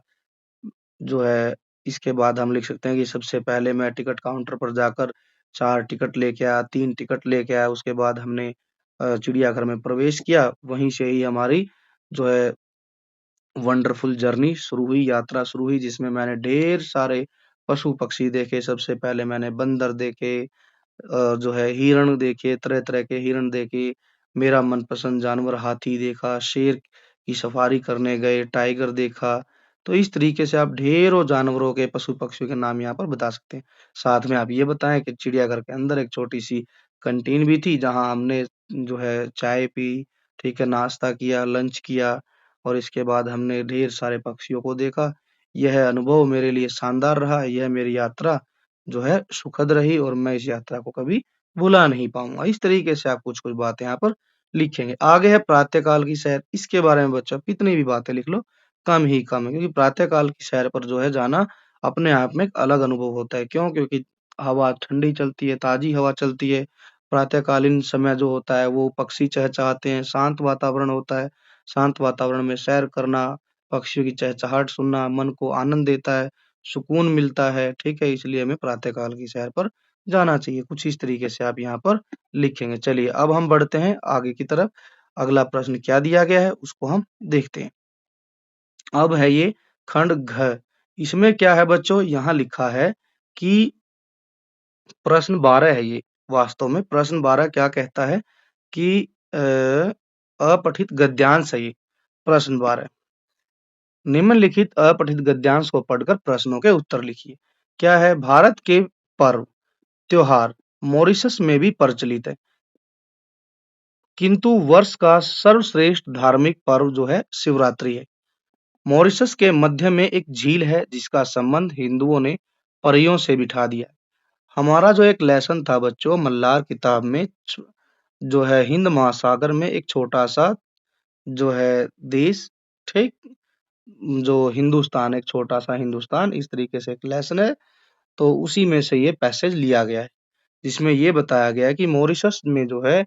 जो है इसके बाद हम लिख सकते हैं कि सबसे पहले मैं टिकट काउंटर पर जाकर 4 टिकट लेके आया, 3 टिकट लेके आया। उसके बाद हमने चिड़ियाघर में प्रवेश किया। वहीं से ही हमारी जो है वंडरफुल जर्नी शुरू हुई, यात्रा शुरू हुई, जिसमें मैंने ढेर सारे पशु-पक्षी देखे। सबसे पहले मैंने बंदर देखे, जो है हिरण देखे, तरह-तरह के हिरण देखे। मेरा मनपसंद जानवर हाथी देखा, शेर की सफारी करने गए, टाइगर देखा। तो इस तरीके से आप ढेरों जानवरों के, पशु-पक्षियों के नाम यहाँ पर बता सकते हैं। साथ में आप ये बताएँ कि चिड़ियाघर के अंदर एक छोटी-सी कैंटीन भी थी, जहाँ हमने जो है चाय पी, ठीक है, नाश्ता किया, लंच किया और इसके बाद हमने ढेर सारे पक्षियों को देखा। यह अनुभव मेरे लिए शानदार रहा। यह मेरी यात्रा जो है सुखद रही और मैं इस यात्रा को कभी भुला नहीं पाऊँगा। इस तरीके से आप कुछ-कुछ बातें यहाँ पर लिखेंगे। आगे है प्रातःकाल की सैर। इसके बारे में बच्चों आप कितनी भी बातें लिख लो, कम ही कम है, क्योंकि प्रातःकाल की सैर पर जो है जाना अपने आप में एक अलग अनुभव होता है। क्यों? क्योंकि हवा ठंडी चलती है, ताज़ी हवा चलती है। प्रातःकालीन समय जो होता है वो पक्षी चहचहाते हैं, शांत वातावरण होता है। शांत वातावरण में सैर करना, पक्षियों की चहचहाट सुनना मन को आनंद देता है, सुकून मिलता है, ठीक है? इसलिए हमें प्रातःकाल की सैर पर जाना चाहिए। कुछ इस तरीके से आप यहाँ पर लिखेंगे। चलिए अब हम बढ़ते हैं आगे की तरफ। अगला प्रश्न क्या दिया गया है उसको हम देखते हैं। अब है ये खंड घ। इसमें क्या है बच्चों, यहाँ लिखा है कि प्रश्न 12 है ये, वास्तव में प्रश्न 12 क्या कहता है कि अपठित गद्यांश है ये, प्रश्न 12। निम्नलिखित अपठित गद्यांश को पढ़कर प्रश्नों के उत्तर लिखिए। क्या है? भारत के पर्व, त्योहार मॉरिशस में भी प्रचलित है, किंतु वर्ष का सर्वश्रेष्ठ धार्मिक पर्व जो है शिवरात्रि है। मॉरिशस के मध्य में एक झील है जिसका संबंध हिंदुओं ने परियों से बिठा दिया। हमारा जो एक लेसन था बच्चों मल्लार किताब में जो है हिंद महासागर में एक छोटा सा जो है देश, ठीक, जो हिंदुस्तान, एक छोटा सा हिंदुस्तान, इस तरीके से एक लेसन है। तो उसी में से ये पैसेज लिया गया है जिसमें ये बताया गया है कि मॉरिशस में जो है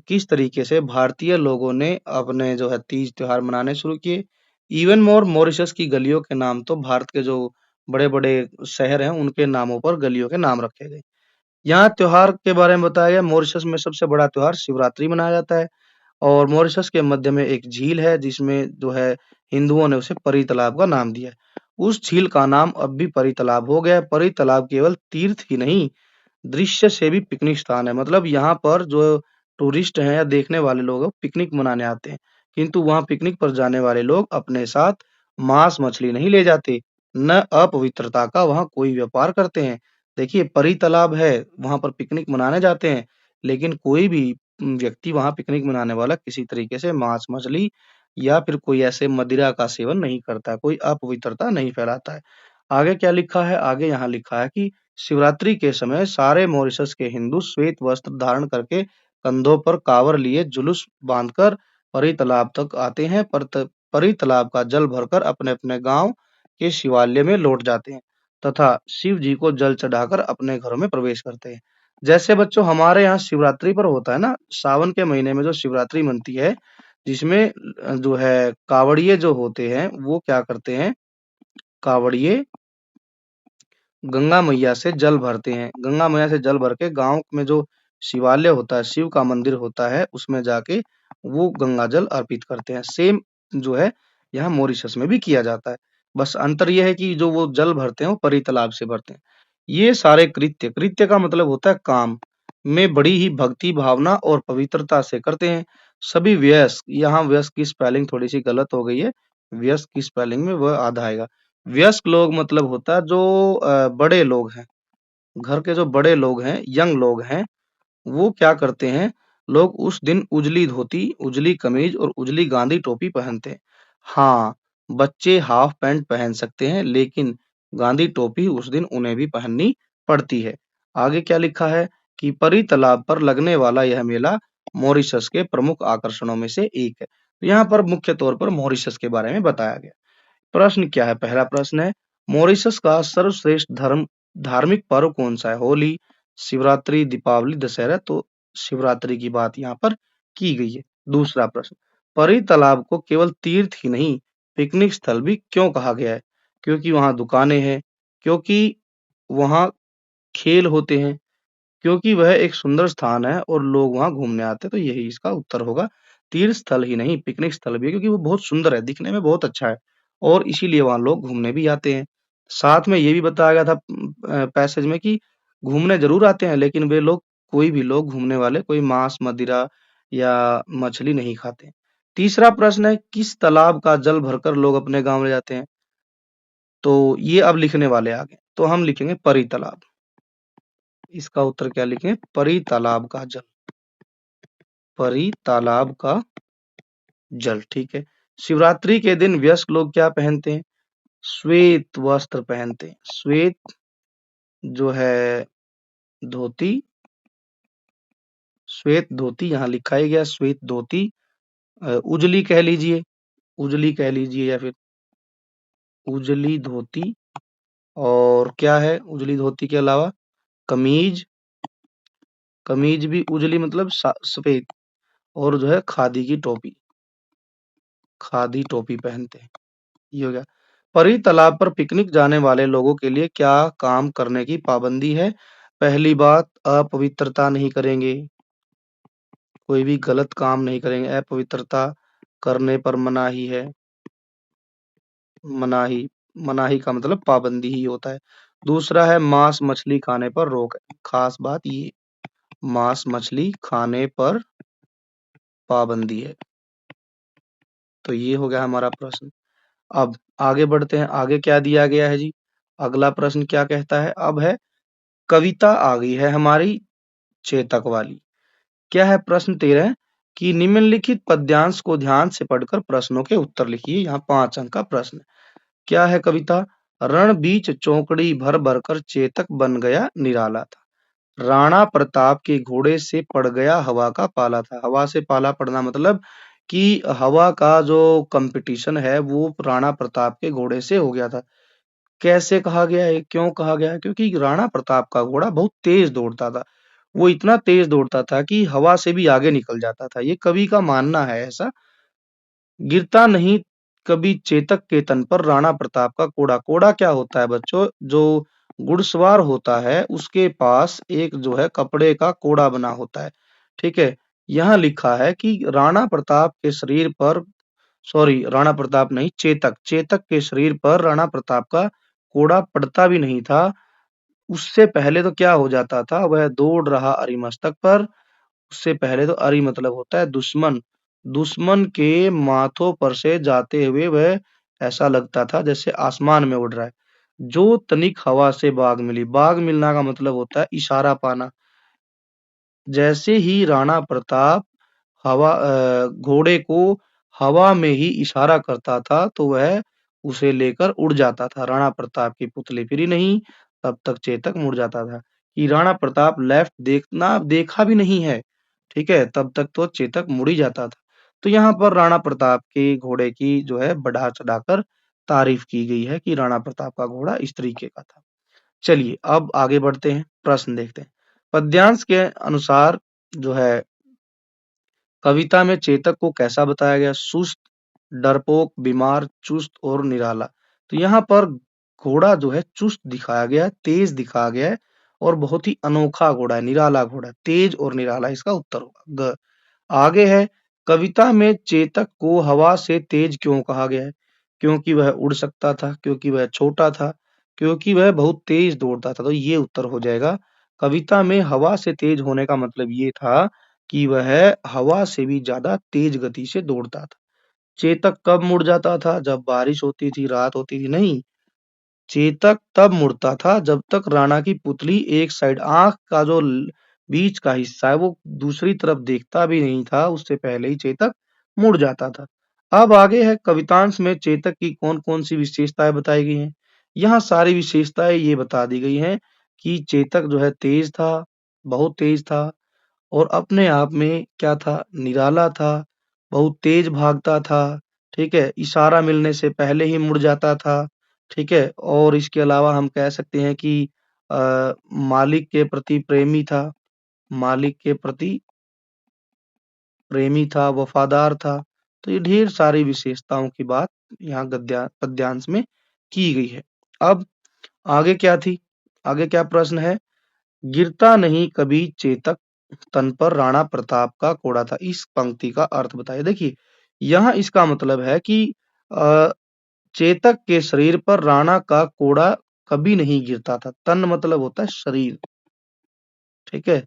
किस तरीके से भारतीय लोगों ने अपने जो है तीज त्योहार मनाने शुरू किए। इवन मोर मॉरिशस की गलियों के नाम तो भारत के जो बड़े बड़े शहर हैं उनके नामों पर गलियों के नाम रखे गए। यहाँ त्योहार के बारे में बताया गया, मॉरिशस में सबसे बड़ा त्योहार शिवरात्रि मनाया जाता है और मॉरिशस के मध्य में एक झील है जिसमें जो है हिंदुओं ने उसे परी तालाब का नाम दिया है। उस झील का नाम अब भी परी तालाब हो गया है। परी तालाब केवल तीर्थ ही नहीं, दृश्य से भी पिकनिक स्थान है। मतलब यहाँ पर जो टूरिस्ट हैं या देखने वाले लोग हैं, पिकनिक मनाने आते हैं, किंतु वहाँ पिकनिक पर जाने वाले लोग अपने साथ मांस मछली नहीं ले जाते, न अपवित्रता का वहाँ कोई व्यापार करते हैं। देखिए परी तालाब है, वहाँ पर पिकनिक मनाने जाते हैं, लेकिन कोई भी व्यक्ति वहाँ पिकनिक मनाने वाला किसी तरीके से मांस मछली या फिर कोई ऐसे मदिरा का सेवन नहीं करता, कोई अपवित्रता नहीं फैलाता है। आगे क्या लिखा है? आगे यहाँ लिखा है कि शिवरात्रि के समय सारे मॉरिशस के हिंदू श्वेत वस्त्र धारण करके कंधों पर कांवड़ लिए जुलूस बांधकर परी तालाब तक आते हैं। परी तालाब का जल भरकर अपने-अपने गांव के शिवालय में लौट जाते हैं तथा शिव जी को जल चढ़ाकर अपने घरों में प्रवेश करते हैं। जैसे बच्चों हमारे यहाँ शिवरात्रि पर होता है ना, सावन के महीने में जो शिवरात्रि मनती है, जिसमें जो है कावड़िए जो होते हैं वो क्या करते हैं, कावड़िए गंगा मैया से जल भरते हैं। गंगा मैया से जल भर के गाँव में जो शिवालय होता है, शिव का मंदिर होता है, उसमें जाके वो गंगा जल अर्पित करते हैं। सेम जो है यहाँ मॉरिशस में भी किया जाता है। बस अंतर ये है कि जो वो जल भरते हैं वो परी तालाब से भरते हैं। ये सारे कृत्य, कृत्य का मतलब होता है काम, में बड़ी ही भक्ति भावना और पवित्रता से करते हैं। सभी वयस्क, यहाँ वयस्क की स्पेलिंग थोड़ी-सी गलत हो गई है। वयस्क की स्पेलिंग में व आधा आएगा। वयस्क लोग मतलब होता है जो बड़े लोग हैं, घर के जो बड़े लोग हैं, यंग लोग हैं, वो क्या करते हैं, लोग उस दिन उजली धोती, उजली कमीज और उजली गांदी टोपी पहनते हैं। हाँ, बच्चे हाफ पैंट पहन सकते हैं, लेकिन गांदी टोपी उस दिन उन्हें भी पहननी पड़ती है। आगे क्या लिखा है कि परी तालाब पर लगने वाला यह मेला मॉरिशस के प्रमुख आकर्षणों में से एक है। तो यहाँ पर मुख्य तौर पर मॉरिशस के बारे में बताया गया। प्रश्न क्या है? पहला प्रश्न है, मॉरिशस का सर्वश्रेष्ठ धार्मिक पर्व कौन-सा है? होली, शिवरात्रि, दीपावली, दशहरा? तो शिवरात्रि की बात यहाँ पर की गई है। दूसरा प्रश्न, परी तालाब को केवल तीर्थ ही नहीं, पिकनिक स्थल भी क्यों कहा गया है? क्योंकि वहाँ दुकानें हैं, क्योंकि वहाँ खेल होते हैं, क्योंकि वह एक सुंदर स्थान है और लोग वहाँ घूमने आते हैं, तो यही इसका उत्तर होगा। तीर्थ स्थल ही नहीं, पिकनिक स्थल भी है क्योंकि वो बहुत सुंदर है, दिखने में बहुत अच्छा है और इसीलिए वहाँ लोग घूमने भी आते हैं। साथ में ये भी बताया गया था पैसेज में कि घूमने ज़रूर आते हैं, लेकिन वे लोग, कोई भी लोग घूमने वाले कोई मांस, मदिरा या मछली नहीं खाते। तीसरा प्रश्न है, किस तालाब का जल भरकर लोग अपने गाँव ले जाते हैं? तो ये अब लिखने वाले आगे, तो हम लिखेंगे परी तालाब। इसका उत्तर क्या लिखें? परी तालाब का जल। परी तालाब का जल, ठीक है। शिवरात्रि के दिन वयस्क लोग क्या पहनते हैं? श्वेत वस्त्र पहनते हैं। श्वेत जो है धोती, श्वेत धोती यहाँ लिखा ही गया, श्वेत धोती, उजली कह लीजिए, उजली कह लीजिए या फिर उजली धोती। और क्या है उजली धोती के अलावा? कमीज, कमीज भी उजली मतलब सफेद, और जो है खादी की टोपी, खादी टोपी पहनते हैं। ये हो गया। परी तालाब पर पिकनिक जाने वाले लोगों के लिए क्या काम करने की पाबंदी है? पहली बात, अपवित्रता नहीं करेंगे, कोई भी गलत काम नहीं करेंगे, अपवित्रता करने पर मनाही है। मनाही, मनाही का मतलब पाबंदी ही होता है। दूसरा है मांस मछली खाने पर रोक है। खास बात ये, मांस मछली खाने पर पाबंदी है। तो ये हो गया हमारा प्रश्न। अब आगे बढ़ते हैं, आगे क्या दिया गया है जी? अगला प्रश्न क्या कहता है? अब है कविता आ गई है हमारी चेतक वाली। क्या है प्रश्न 13? कि निम्नलिखित पद्यांश को ध्यान से पढ़कर प्रश्नों के उत्तर लिखिए। यहाँ 5 अंक का प्रश्न है। क्या है कविता? रण बीच चौकड़ी भर भर कर चेतक बन गया निराला था। राणा प्रताप के घोड़े से पड़ गया हवा का पाला था। हवा से पाला पड़ना मतलब कि हवा का जो कंपटीशन है वो राणा प्रताप के घोड़े से हो गया था। कैसे कहा गया है? क्यों कहा गया है? क्योंकि राणा प्रताप का घोड़ा बहुत तेज दौड़ता था। वो इतना तेज दौड़ता था कि हवा से भी आगे निकल जाता था। ये कवि का मानना है ऐसा। गिरता नहीं कभी चेतक के तन पर राणा प्रताप का कोड़ा। कोड़ा क्या होता है बच्चों? जो घुड़सवार होता है उसके पास एक जो है कपड़े का कोड़ा बना होता है। ठीक है। यहाँ लिखा है कि राणा प्रताप के शरीर पर, सॉरी राणा प्रताप नहीं, चेतक, चेतक के शरीर पर राणा प्रताप का कोड़ा पड़ता भी नहीं था। उससे पहले तो क्या हो जाता था, वह दौड़ रहा अरिमस्तक पर। उससे पहले तो अरि मतलब होता है दुश्मन। दुश्मन के माथों पर से जाते हुए वह ऐसा लगता था जैसे आसमान में उड़ रहा है। जो तनिक हवा से बाग मिली। बाग मिलना का मतलब होता है इशारा पाना। जैसे ही राणा प्रताप घोड़े को हवा में ही इशारा करता था तो वह उसे लेकर उड़ जाता था। राणा प्रताप की पुतली फिरी नहीं, तब तक चेतक मुड़ जाता था। कि राणा प्रताप लेफ्ट देखना देखा भी नहीं है, ठीक है, तब तक तो चेतक मुड़ ही जाता था। तो यहाँ पर राणा प्रताप के घोड़े की जो है बढ़ा चढ़ाकर तारीफ की गई है कि राणा प्रताप का घोड़ा इस तरीके का था। चलिए अब आगे बढ़ते हैं, प्रश्न देखते हैं। पद्यांश के अनुसार जो है कविता में चेतक को कैसा बताया गया? सुस्त, डरपोक, बीमार, चुस्त और निराला। तो यहाँ पर घोड़ा जो है चुस्त दिखाया गया है, तेज दिखाया गया है और बहुत ही अनोखा घोड़ा है, निराला घोड़ा है। तेज और निराला इसका उत्तर होगा। ग। आगे है, कविता में चेतक को हवा से तेज क्यों कहा गया है? क्योंकि वह उड़ सकता था, क्योंकि वह छोटा था, क्योंकि वह बहुत तेज दौड़ता था। तो ये उत्तर हो जाएगा। कविता में हवा से तेज होने का मतलब ये था कि वह हवा से भी ज्यादा तेज गति से दौड़ता था। चेतक कब मुड़ जाता था? जब बारिश होती थी, रात होती थी? नहीं, चेतक तब मुड़ता था जब तक राणा की पुतली एक साइड, आंख का जो बीच का हिस्सा है वो दूसरी तरफ देखता भी नहीं था, उससे पहले ही चेतक मुड़ जाता था। अब आगे है, कवितांश में चेतक की कौन कौन सी विशेषताएं बताई गई हैं? यहाँ सारी विशेषताएं ये बता दी गई हैं कि चेतक जो है तेज था, बहुत तेज था और अपने आप में क्या था? निराला था, बहुत तेज भागता था, ठीक है? इशारा मिलने से पहले ही मुड़ जाता था, ठीक है? और इसके अलावा हम कह सकते हैं कि मालिक के प्रति प्रेमी था, मालिक के प्रति प्रेमी था, वफादार था। तो ये ढेर सारी विशेषताओं की बात यहाँ पद्यांश में की गई है। अब आगे क्या थी? आगे क्या प्रश्न है? गिरता नहीं कभी चेतक तन पर राणा प्रताप का कोड़ा था। इस पंक्ति का अर्थ बताइए। देखिए, यहाँ इसका मतलब है कि अ, चेतक के शरीर पर राणा का कोड़ा कभी नहीं गिरता था। तन मतलब होता है शरीर, ठीक है?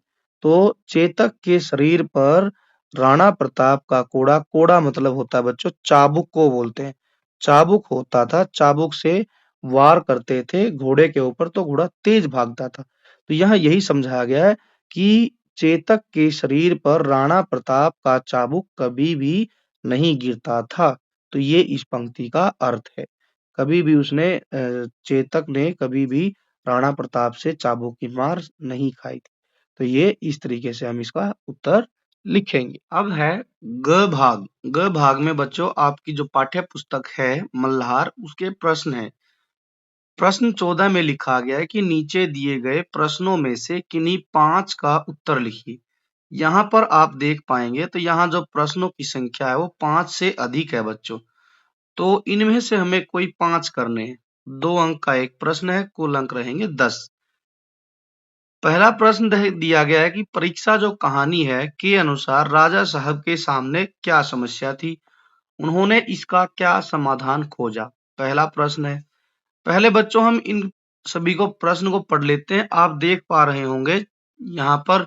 तो चेतक के शरीर पर राणा प्रताप का कोड़ा, कोड़ा मतलब होता है बच्चों चाबुक को बोलते हैं। चाबुक होता था, चाबुक से वार करते थे घोड़े के ऊपर तो घोड़ा तेज भागता था। तो यहाँ यही समझाया गया है कि चेतक के शरीर पर राणा प्रताप का चाबुक कभी भी नहीं गिरता था। तो ये इस पंक्ति का अर्थ है। कभी भी चेतक ने कभी भी राणा प्रताप से चाबुक की मार नहीं खाई थी। तो ये इस तरीके से हम इसका उत्तर लिखेंगे। अब है ग भाग। ग भाग में बच्चों आपकी जो पाठ्य पुस्तक है मल्हार, उसके प्रश्न है। प्रश्न 14 में लिखा गया है कि नीचे दिए गए प्रश्नों में से किन्हीं 5 का उत्तर लिखिए। यहाँ पर आप देख पाएंगे तो यहाँ जो प्रश्नों की संख्या है वो 5 से अधिक है बच्चों। तो इनमें से हमें कोई 5 करने हैं। 2 अंक का एक प्रश्न है, कुल अंक रहेंगे 10। पहला प्रश्न दिया गया है कि परीक्षा जो कहानी है के अनुसार राजा साहब के सामने क्या समस्या थी? उन्होंने इसका क्या समाधान खोजा? पहला प्रश्न है। पहले बच्चों हम इन सभी को प्रश्न को पढ़ लेते हैं। आप देख पा रहे होंगे यहाँ पर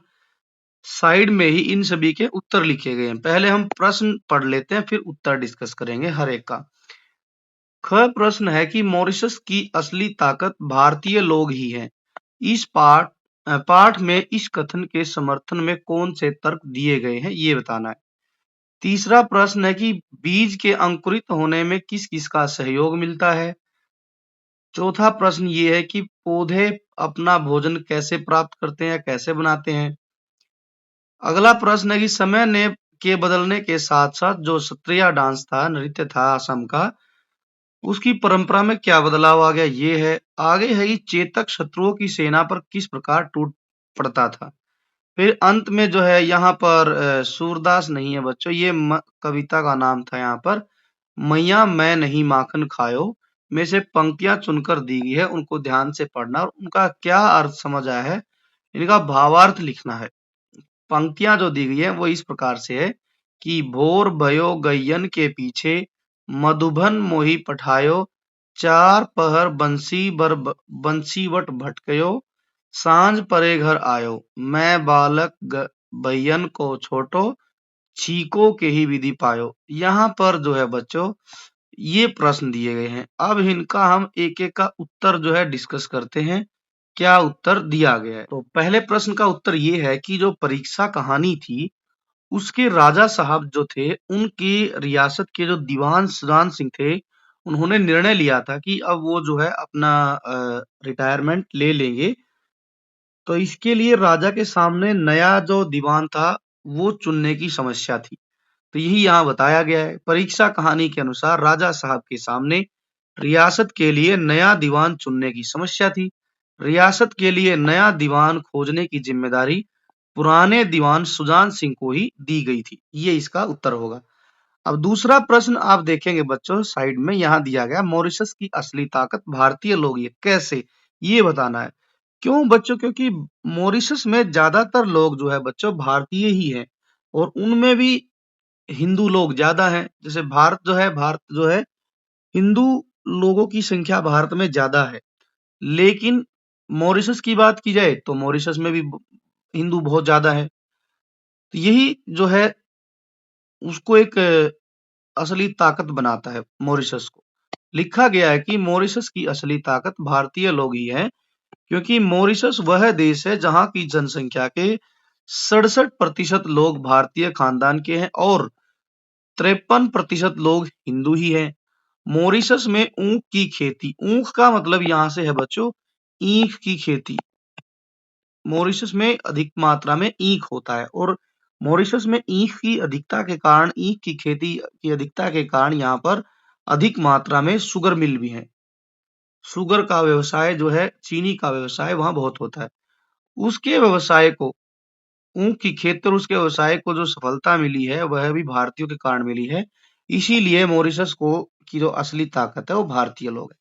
साइड में ही इन सभी के उत्तर लिखे गए हैं। पहले हम प्रश्न पढ़ लेते हैं फिर उत्तर डिस्कस करेंगे हर एक का। ख प्रश्न है कि मॉरिशस की असली ताकत भारतीय लोग ही हैं। इस पाठ में इस कथन के समर्थन में कौन से तर्क दिए गए हैं ये बताना है। तीसरा प्रश्न है कि बीज के अंकुरित होने में किस किस का सहयोग मिलता है। चौथा प्रश्न ये है कि पौधे अपना भोजन कैसे प्राप्त करते हैं, कैसे बनाते हैं। अगला प्रश्न है कि समय ने के बदलने के साथ साथ जो सत्रिया डांस था, नृत्य था असम का, उसकी परंपरा में क्या बदलाव आ गया, ये है। आगे है कि चेतक शत्रुओं की सेना पर किस प्रकार टूट पड़ता था। फिर अंत में जो है यहाँ पर सूरदास नहीं है बच्चों, ये कविता का नाम था यहाँ पर। मैया मैं नहीं माखन खायो में से पंक्तियां चुनकर दी गई है, उनको ध्यान से पढ़ना और उनका क्या अर्थ समझ आया है, इनका भावार्थ लिखना है। पंक्तियां जो दी गई है वो इस प्रकार से है कि भोर भयो गैयन के पीछे मधुबन मोही पठायो, चार पहर बंसीवट भटकयो, सांझ परे घर आयो, मैं बालक बैयन को छोटो, छीको के ही विधि पायो। यहाँ पर जो है बच्चों ये प्रश्न दिए गए हैं। अब इनका हम एक एक का उत्तर जो है डिस्कस करते हैं, क्या उत्तर दिया गया है। तो पहले प्रश्न का उत्तर ये है कि जो परीक्षा कहानी थी उसके राजा साहब जो थे उनकी रियासत के जो दीवान सुजान सिंह थे, उन्होंने निर्णय लिया था कि अब वो जो है अपना रिटायरमेंट ले लेंगे। तो इसके लिए राजा के सामने नया जो दीवान था वो चुनने की समस्या थी। तो यही यहाँ बताया गया है। परीक्षा कहानी के अनुसार राजा साहब के सामने रियासत के लिए नया दीवान चुनने की समस्या थी। रियासत के लिए नया दीवान खोजने की जिम्मेदारी पुराने दीवान सुजान सिंह को ही दी गई थी। ये इसका उत्तर होगा। अब दूसरा प्रश्न आप देखेंगे बच्चों साइड में यहाँ दिया गया, मॉरिशस की असली ताकत भारतीय लोग ये कैसे, ये बताना है। क्यों बच्चों, क्योंकि मॉरिशस में ज्यादातर लोग जो है बच्चों भारतीय ही हैं और उनमें भी हिंदू लोग ज्यादा हैं। जैसे भारत जो है हिंदू लोगों की संख्या भारत में ज्यादा है, लेकिन मॉरिशस की बात की जाए तो मॉरिशस में भी हिंदू बहुत ज्यादा है। तो यही जो है उसको एक असली ताकत बनाता है मॉरिशस को। लिखा गया है कि मॉरिशस की असली ताकत भारतीय लोग ही हैं, क्योंकि मॉरिशस वह देश है जहां की जनसंख्या के 67% लोग भारतीय खानदान के हैं और 53% लोग हिंदू ही हैं। मॉरिशस में ऊख की खेती, ऊख का मतलब यहाँ से है बच्चों ईख की खेती। मॉरिशस में अधिक मात्रा में ईख होता है और मॉरिशस में ईख की अधिकता के कारण, ईख की खेती की अधिकता के कारण यहाँ पर अधिक मात्रा में शुगर मिल भी है। शुगर का व्यवसाय जो है, चीनी का व्यवसाय वहां बहुत होता है। उसके व्यवसाय को, ऊख की खेती और उसके व्यवसाय को जो सफलता मिली है वह भी भारतीयों के कारण मिली है। इसीलिए मॉरिशस को की जो असली ताकत है वो भारतीय लोग है।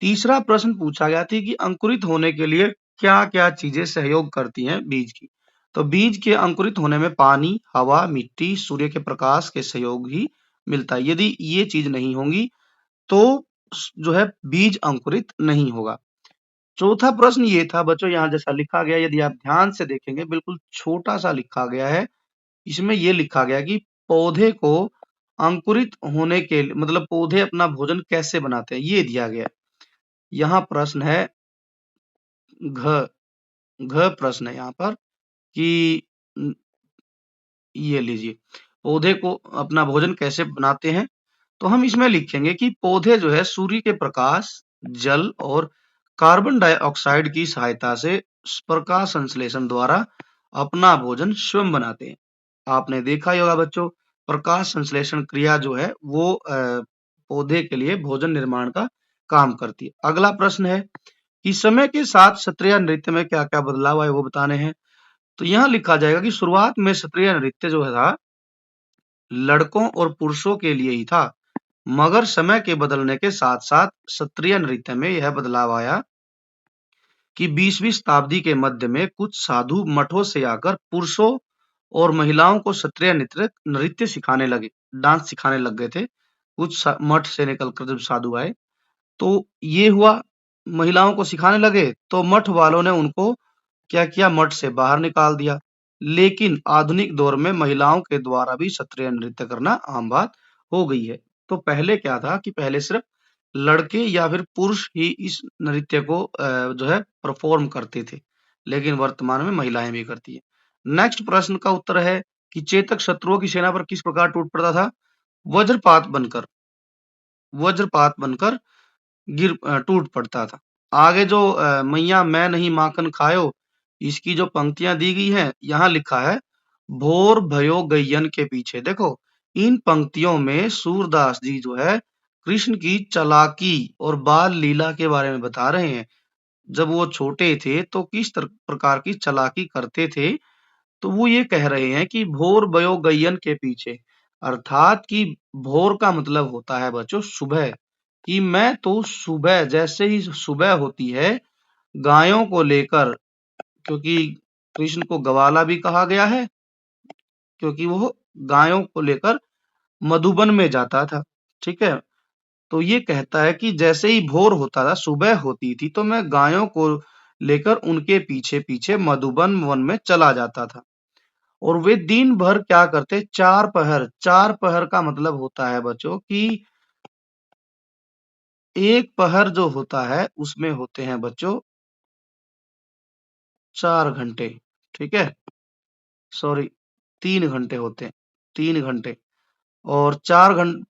तीसरा प्रश्न पूछा गया था कि अंकुरित होने के लिए क्या-क्या चीजें सहयोग करती हैं बीज की। तो बीज के अंकुरित होने में पानी, हवा, मिट्टी, सूर्य के प्रकाश के सहयोग ही मिलता है। यदि ये चीज नहीं होंगी तो जो है बीज अंकुरित नहीं होगा। चौथा प्रश्न ये था बच्चों, यहाँ जैसा लिखा गया, यदि आप ध्यान से देखेंगे बिल्कुल छोटा सा लिखा गया है। इसमें ये लिखा गया कि पौधे को अंकुरित होने के मतलब पौधे अपना भोजन कैसे बनाते हैं, ये दिया गया। यहाँ प्रश्न है घ घ प्रश्न है यहाँ पर कि ये लीजिए, पौधे को अपना भोजन कैसे बनाते हैं। तो हम इसमें लिखेंगे कि पौधे जो है सूर्य के प्रकाश, जल और कार्बन डाइऑक्साइड की सहायता से प्रकाश संश्लेषण द्वारा अपना भोजन स्वयं बनाते हैं। आपने देखा ही होगा बच्चों, प्रकाश संश्लेषण क्रिया जो है वो पौधे के लिए भोजन निर्माण का काम करती है। अगला प्रश्न है कि समय के साथ क्षत्रिय नृत्य में क्या क्या बदलाव आए वो बताने हैं। तो यहाँ लिखा जाएगा कि शुरुआत में क्षत्रिय नृत्य जो था लड़कों और पुरुषों के लिए ही था, मगर समय के बदलने के साथ साथ क्षत्रिय नृत्य में यह बदलाव आया कि 20वीं शताब्दी के मध्य में कुछ साधु मठों से आकर पुरुषों और महिलाओं को क्षत्रिय नृत्य नृत्य सिखाने लगे, डांस सिखाने लग गए थे। कुछ मठ से निकलकर जब साधु आए तो ये हुआ, महिलाओं को सिखाने लगे तो मठ वालों ने उनको क्या किया, मठ से बाहर निकाल दिया। लेकिन आधुनिक दौर में महिलाओं के द्वारा भी क्षत्रिय नृत्य करना आम बात हो गई है। तो पहले क्या था कि पहले सिर्फ लड़के या फिर पुरुष ही इस नृत्य को जो है परफॉर्म करते थे, लेकिन वर्तमान में महिलाएं भी करती है। नेक्स्ट प्रश्न का उत्तर है कि चेतक शत्रुओं की सेना पर किस प्रकार टूट पड़ता था? वज्रपात बनकर वज्रपात बनकर टूट पड़ता था। आगे जो मैया मैं नहीं माखन खायो, इसकी जो पंक्तियां दी गई हैं, यहाँ लिखा है भोर भयो गैयन के पीछे। देखो, इन पंक्तियों में सूरदास जी जो है कृष्ण की चालाकी और बाल लीला के बारे में बता रहे हैं। जब वो छोटे थे तो किस प्रकार की चालाकी करते थे, तो वो ये कह रहे हैं कि भोर भयो गैयन के पीछे, अर्थात कि भोर का मतलब होता है बच्चों सुबह, कि मैं तो सुबह जैसे ही सुबह होती है गायों को लेकर, क्योंकि कृष्ण को ग्वाला भी कहा गया है क्योंकि वो गायों को लेकर मधुबन में जाता था। ठीक है, तो ये कहता है कि जैसे ही भोर होता था, सुबह होती थी, तो मैं गायों को लेकर उनके पीछे पीछे मधुबन वन में चला जाता था। और वे दिन भर क्या करते? चार पहर का मतलब होता है बच्चों कि एक पहर जो होता है उसमें होते हैं बच्चों 4 घंटे। ठीक है, सॉरी, 3 घंटे होते हैं, 3 घंटे। और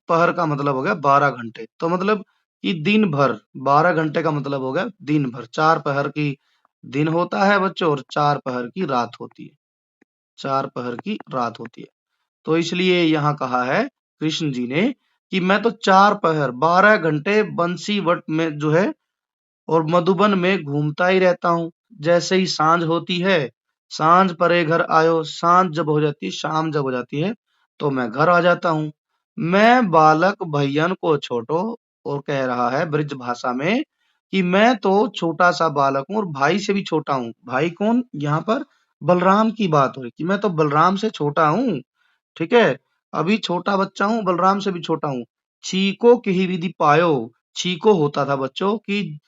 पहर का मतलब हो गया 12 घंटे। तो मतलब कि दिन भर, 12 घंटे का मतलब हो गया दिन भर। 4 पहर की दिन होता है बच्चों और 4 पहर की रात होती है। 4 पहर की रात होती है। तो इसलिए यहाँ कहा है कृष्ण जी ने कि मैं तो 4 पहर 12 घंटे बंसी वट में जो है और मधुबन में घूमता ही रहता हूँ। जैसे ही सांझ होती है, सांझ परे घर आयो, सांझ जब हो जाती है, शाम जब हो जाती है, तो मैं घर आ जाता हूँ। मैं बालक भैयन को छोटो, और कह रहा है ब्रज भाषा में कि मैं तो छोटा सा बालक हूँ और भाई से भी छोटा हूँ। भाई कौन? यहाँ पर बलराम की बात हो रही कि मैं तो बलराम से छोटा हूँ। ठीक है, अभी छोटा बच्चा हूँ, बलराम से भी छोटा हूँ। छीको की ही विधि पायो। छीको होता था बच्चों कि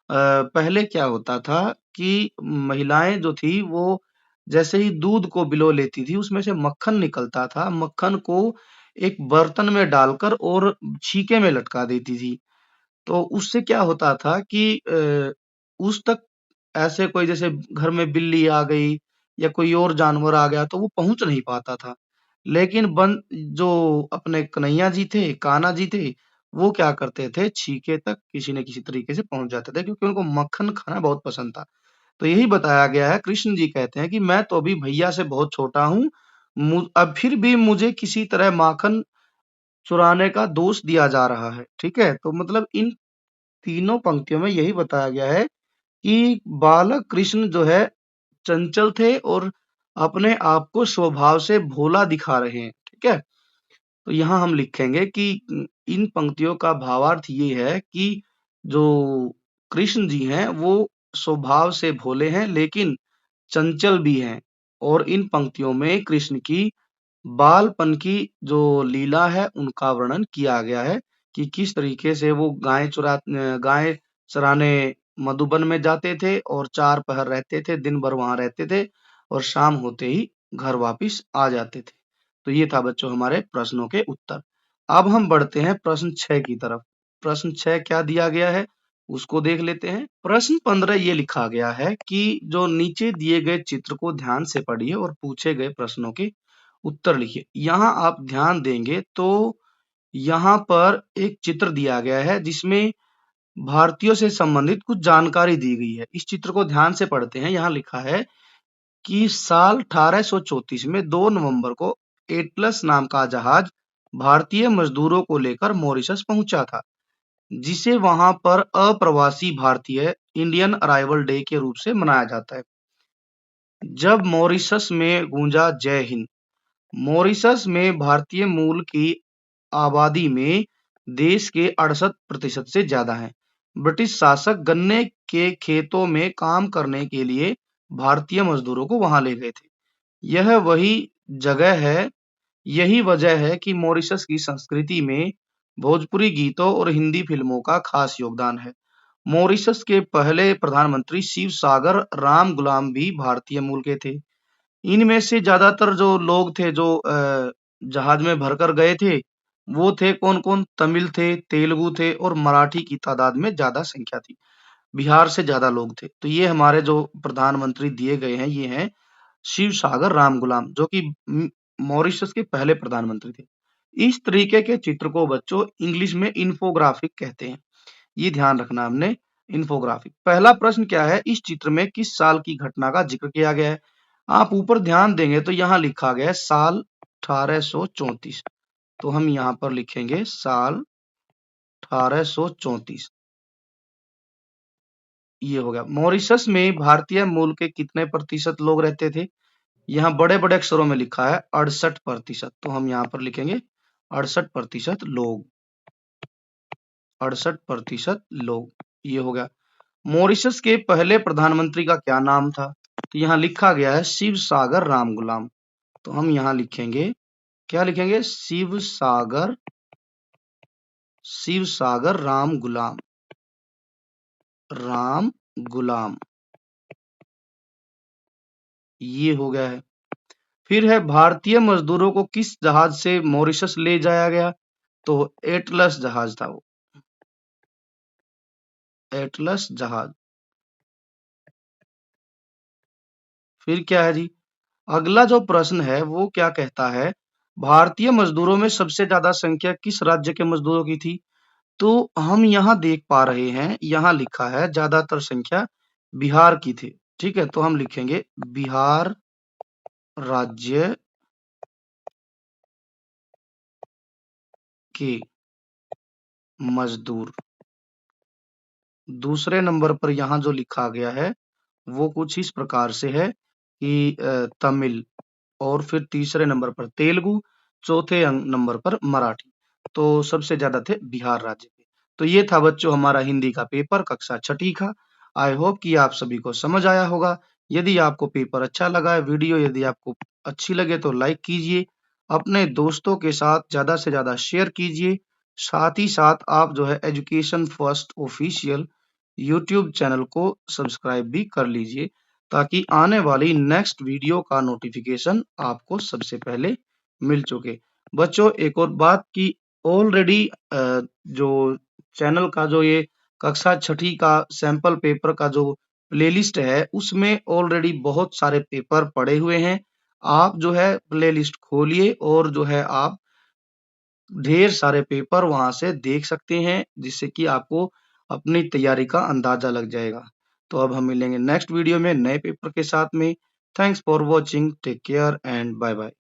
पहले क्या होता था कि महिलाएं जो थी वो जैसे ही दूध को बिलो लेती थी, उसमें से मक्खन निकलता था। मक्खन को एक बर्तन में डालकर और छीके में लटका देती थी। तो उससे क्या होता था कि उस तक ऐसे कोई, जैसे घर में बिल्ली आ गई या कोई और जानवर आ गया, तो वो पहुंच नहीं पाता था। लेकिन बन जो अपने कन्हैया जी थे, कान्हा जी थे, वो क्या करते थे? छीके तक किसी न किसी तरीके से पहुंच जाते थे, क्योंकि उनको मक्खन खाना बहुत पसंद था। तो यही बताया गया है, कृष्ण जी कहते हैं कि मैं तो अभी भैया से बहुत छोटा हूँ, अब फिर भी मुझे किसी तरह माखन चुराने का दोष दिया जा रहा है। ठीक है, तो मतलब इन तीनों पंक्तियों में यही बताया गया है कि बालक कृष्ण जो है चंचल थे और अपने आप को स्वभाव से भोला दिखा रहे हैं। ठीक है, तो यहाँ हम लिखेंगे कि इन पंक्तियों का भावार्थ ये है कि जो कृष्ण जी हैं वो स्वभाव से भोले हैं लेकिन चंचल भी हैं। और इन पंक्तियों में कृष्ण की बालपन की जो लीला है उनका वर्णन किया गया है कि किस तरीके से वो गाय चराने मधुबन में जाते थे और 4 पहर रहते थे, दिन भर वहां रहते थे और शाम होते ही घर वापिस आ जाते थे। तो ये था बच्चों हमारे प्रश्नों के उत्तर। अब हम बढ़ते हैं प्रश्न 6 की तरफ। प्रश्न 6 क्या दिया गया है उसको देख लेते हैं। प्रश्न 15 ये लिखा गया है कि जो नीचे दिए गए चित्र को ध्यान से पढ़िए और पूछे गए प्रश्नों के उत्तर लिखिए। यहाँ आप ध्यान देंगे तो यहाँ पर एक चित्र दिया गया है जिसमें भारतीयों से संबंधित कुछ जानकारी दी गई है। इस चित्र को ध्यान से पढ़ते हैं। यहाँ लिखा है कि साल 1834 में 2 नवंबर को एटलस नाम का जहाज भारतीय मजदूरों को लेकर मॉरिशस पहुंचा था, जिसे वहां पर अप्रवासी भारतीय इंडियन अराइवल डे के रूप से मनाया जाता है। जब मॉरिशस में गूंजा जय हिंद। मॉरिशस में भारतीय मूल की आबादी में देश के 68% से ज्यादा है। ब्रिटिश शासक गन्ने के खेतों में काम करने के लिए भारतीय मजदूरों को वहां ले गए थे। यह वही जगह है यही वजह है कि मॉरिशस की संस्कृति में भोजपुरी गीतों और हिंदी फिल्मों का खास योगदान है। मॉरिशस के पहले प्रधानमंत्री शिव सागर राम गुलाम भी भारतीय मूल के थे। इनमें से ज्यादातर जो लोग थे जो जहाज में भरकर गए थे, वो थे कौन-कौन? तमिल थे, तेलुगु थे और मराठी की तादाद में ज्यादा संख्या थी। बिहार से ज्यादा लोग थे। तो ये हमारे जो प्रधानमंत्री दिए गए हैं, ये हैं शिव सागर राम गुलाम, जो कि मॉरिशस के पहले प्रधानमंत्री थे। इस तरीके के चित्र को बच्चों इंग्लिश में इन्फोग्राफिक कहते हैं। ये ध्यान रखना हमने, इन्फोग्राफिक। पहला प्रश्न क्या है, इस चित्र में किस साल की घटना का जिक्र किया गया है? आप ऊपर ध्यान देंगे तो यहाँ लिखा गया है साल 1834। तो हम यहाँ पर लिखेंगे साल 1834। ये हो गया। मॉरिशस में भारतीय मूल के कितने प्रतिशत लोग रहते थे? यहाँ बड़े बड़े अक्षरों में लिखा है 68%। तो हम यहाँ पर लिखेंगे 68% लोग, 68% लोग। ये हो गया। मॉरिशस के पहले प्रधानमंत्री का क्या नाम था? तो यहाँ लिखा गया है शिव सागर राम गुलाम। तो हम यहाँ लिखेंगे, क्या लिखेंगे? शिव सागर राम गुलाम, राम गुलाम। ये हो गया है। फिर है भारतीय मजदूरों को किस जहाज से मॉरिशस ले जाया गया? तो एटलस जहाज था वो, एटलस जहाज। फिर क्या है जी, अगला जो प्रश्न है वो क्या कहता है, भारतीय मजदूरों में सबसे ज्यादा संख्या किस राज्य के मजदूरों की थी? तो हम यहाँ देख पा रहे हैं, यहाँ लिखा है ज्यादातर संख्या बिहार की थी। ठीक है, तो हम लिखेंगे बिहार राज्य के मजदूर। दूसरे नंबर पर यहाँ जो लिखा गया है वो कुछ इस प्रकार से है कि तमिल, और फिर तीसरे नंबर पर तेलुगु, चौथे नंबर पर मराठी। तो सबसे ज्यादा थे बिहार राज्य के। तो ये था बच्चों हमारा हिंदी का पेपर कक्षा छठी का। आई होप कि आप सभी को समझ आया होगा। यदि आपको पेपर अच्छा लगा है, वीडियो यदि आपको अच्छी लगे तो लाइक कीजिए, अपने दोस्तों के साथ ज्यादा से ज्यादा शेयर कीजिए। साथ ही साथ आप जो है education first official YouTube channel को सब्सक्राइब भी कर लीजिए, ताकि आने वाली नेक्स्ट वीडियो का नोटिफिकेशन आपको सबसे पहले मिल चुके। बच्चों एक और बात की, ऑलरेडी जो चैनल का जो ये कक्षा छठी का सैंपल पेपर का जो प्लेलिस्ट है उसमें ऑलरेडी बहुत सारे पेपर पड़े हुए हैं। आप जो है प्लेलिस्ट खोलिए और जो है आप ढेर सारे पेपर वहां से देख सकते हैं, जिससे कि आपको अपनी तैयारी का अंदाजा लग जाएगा। तो अब हम मिलेंगे नेक्स्ट वीडियो में नए पेपर के साथ में। Thanks for watching, take care and bye bye.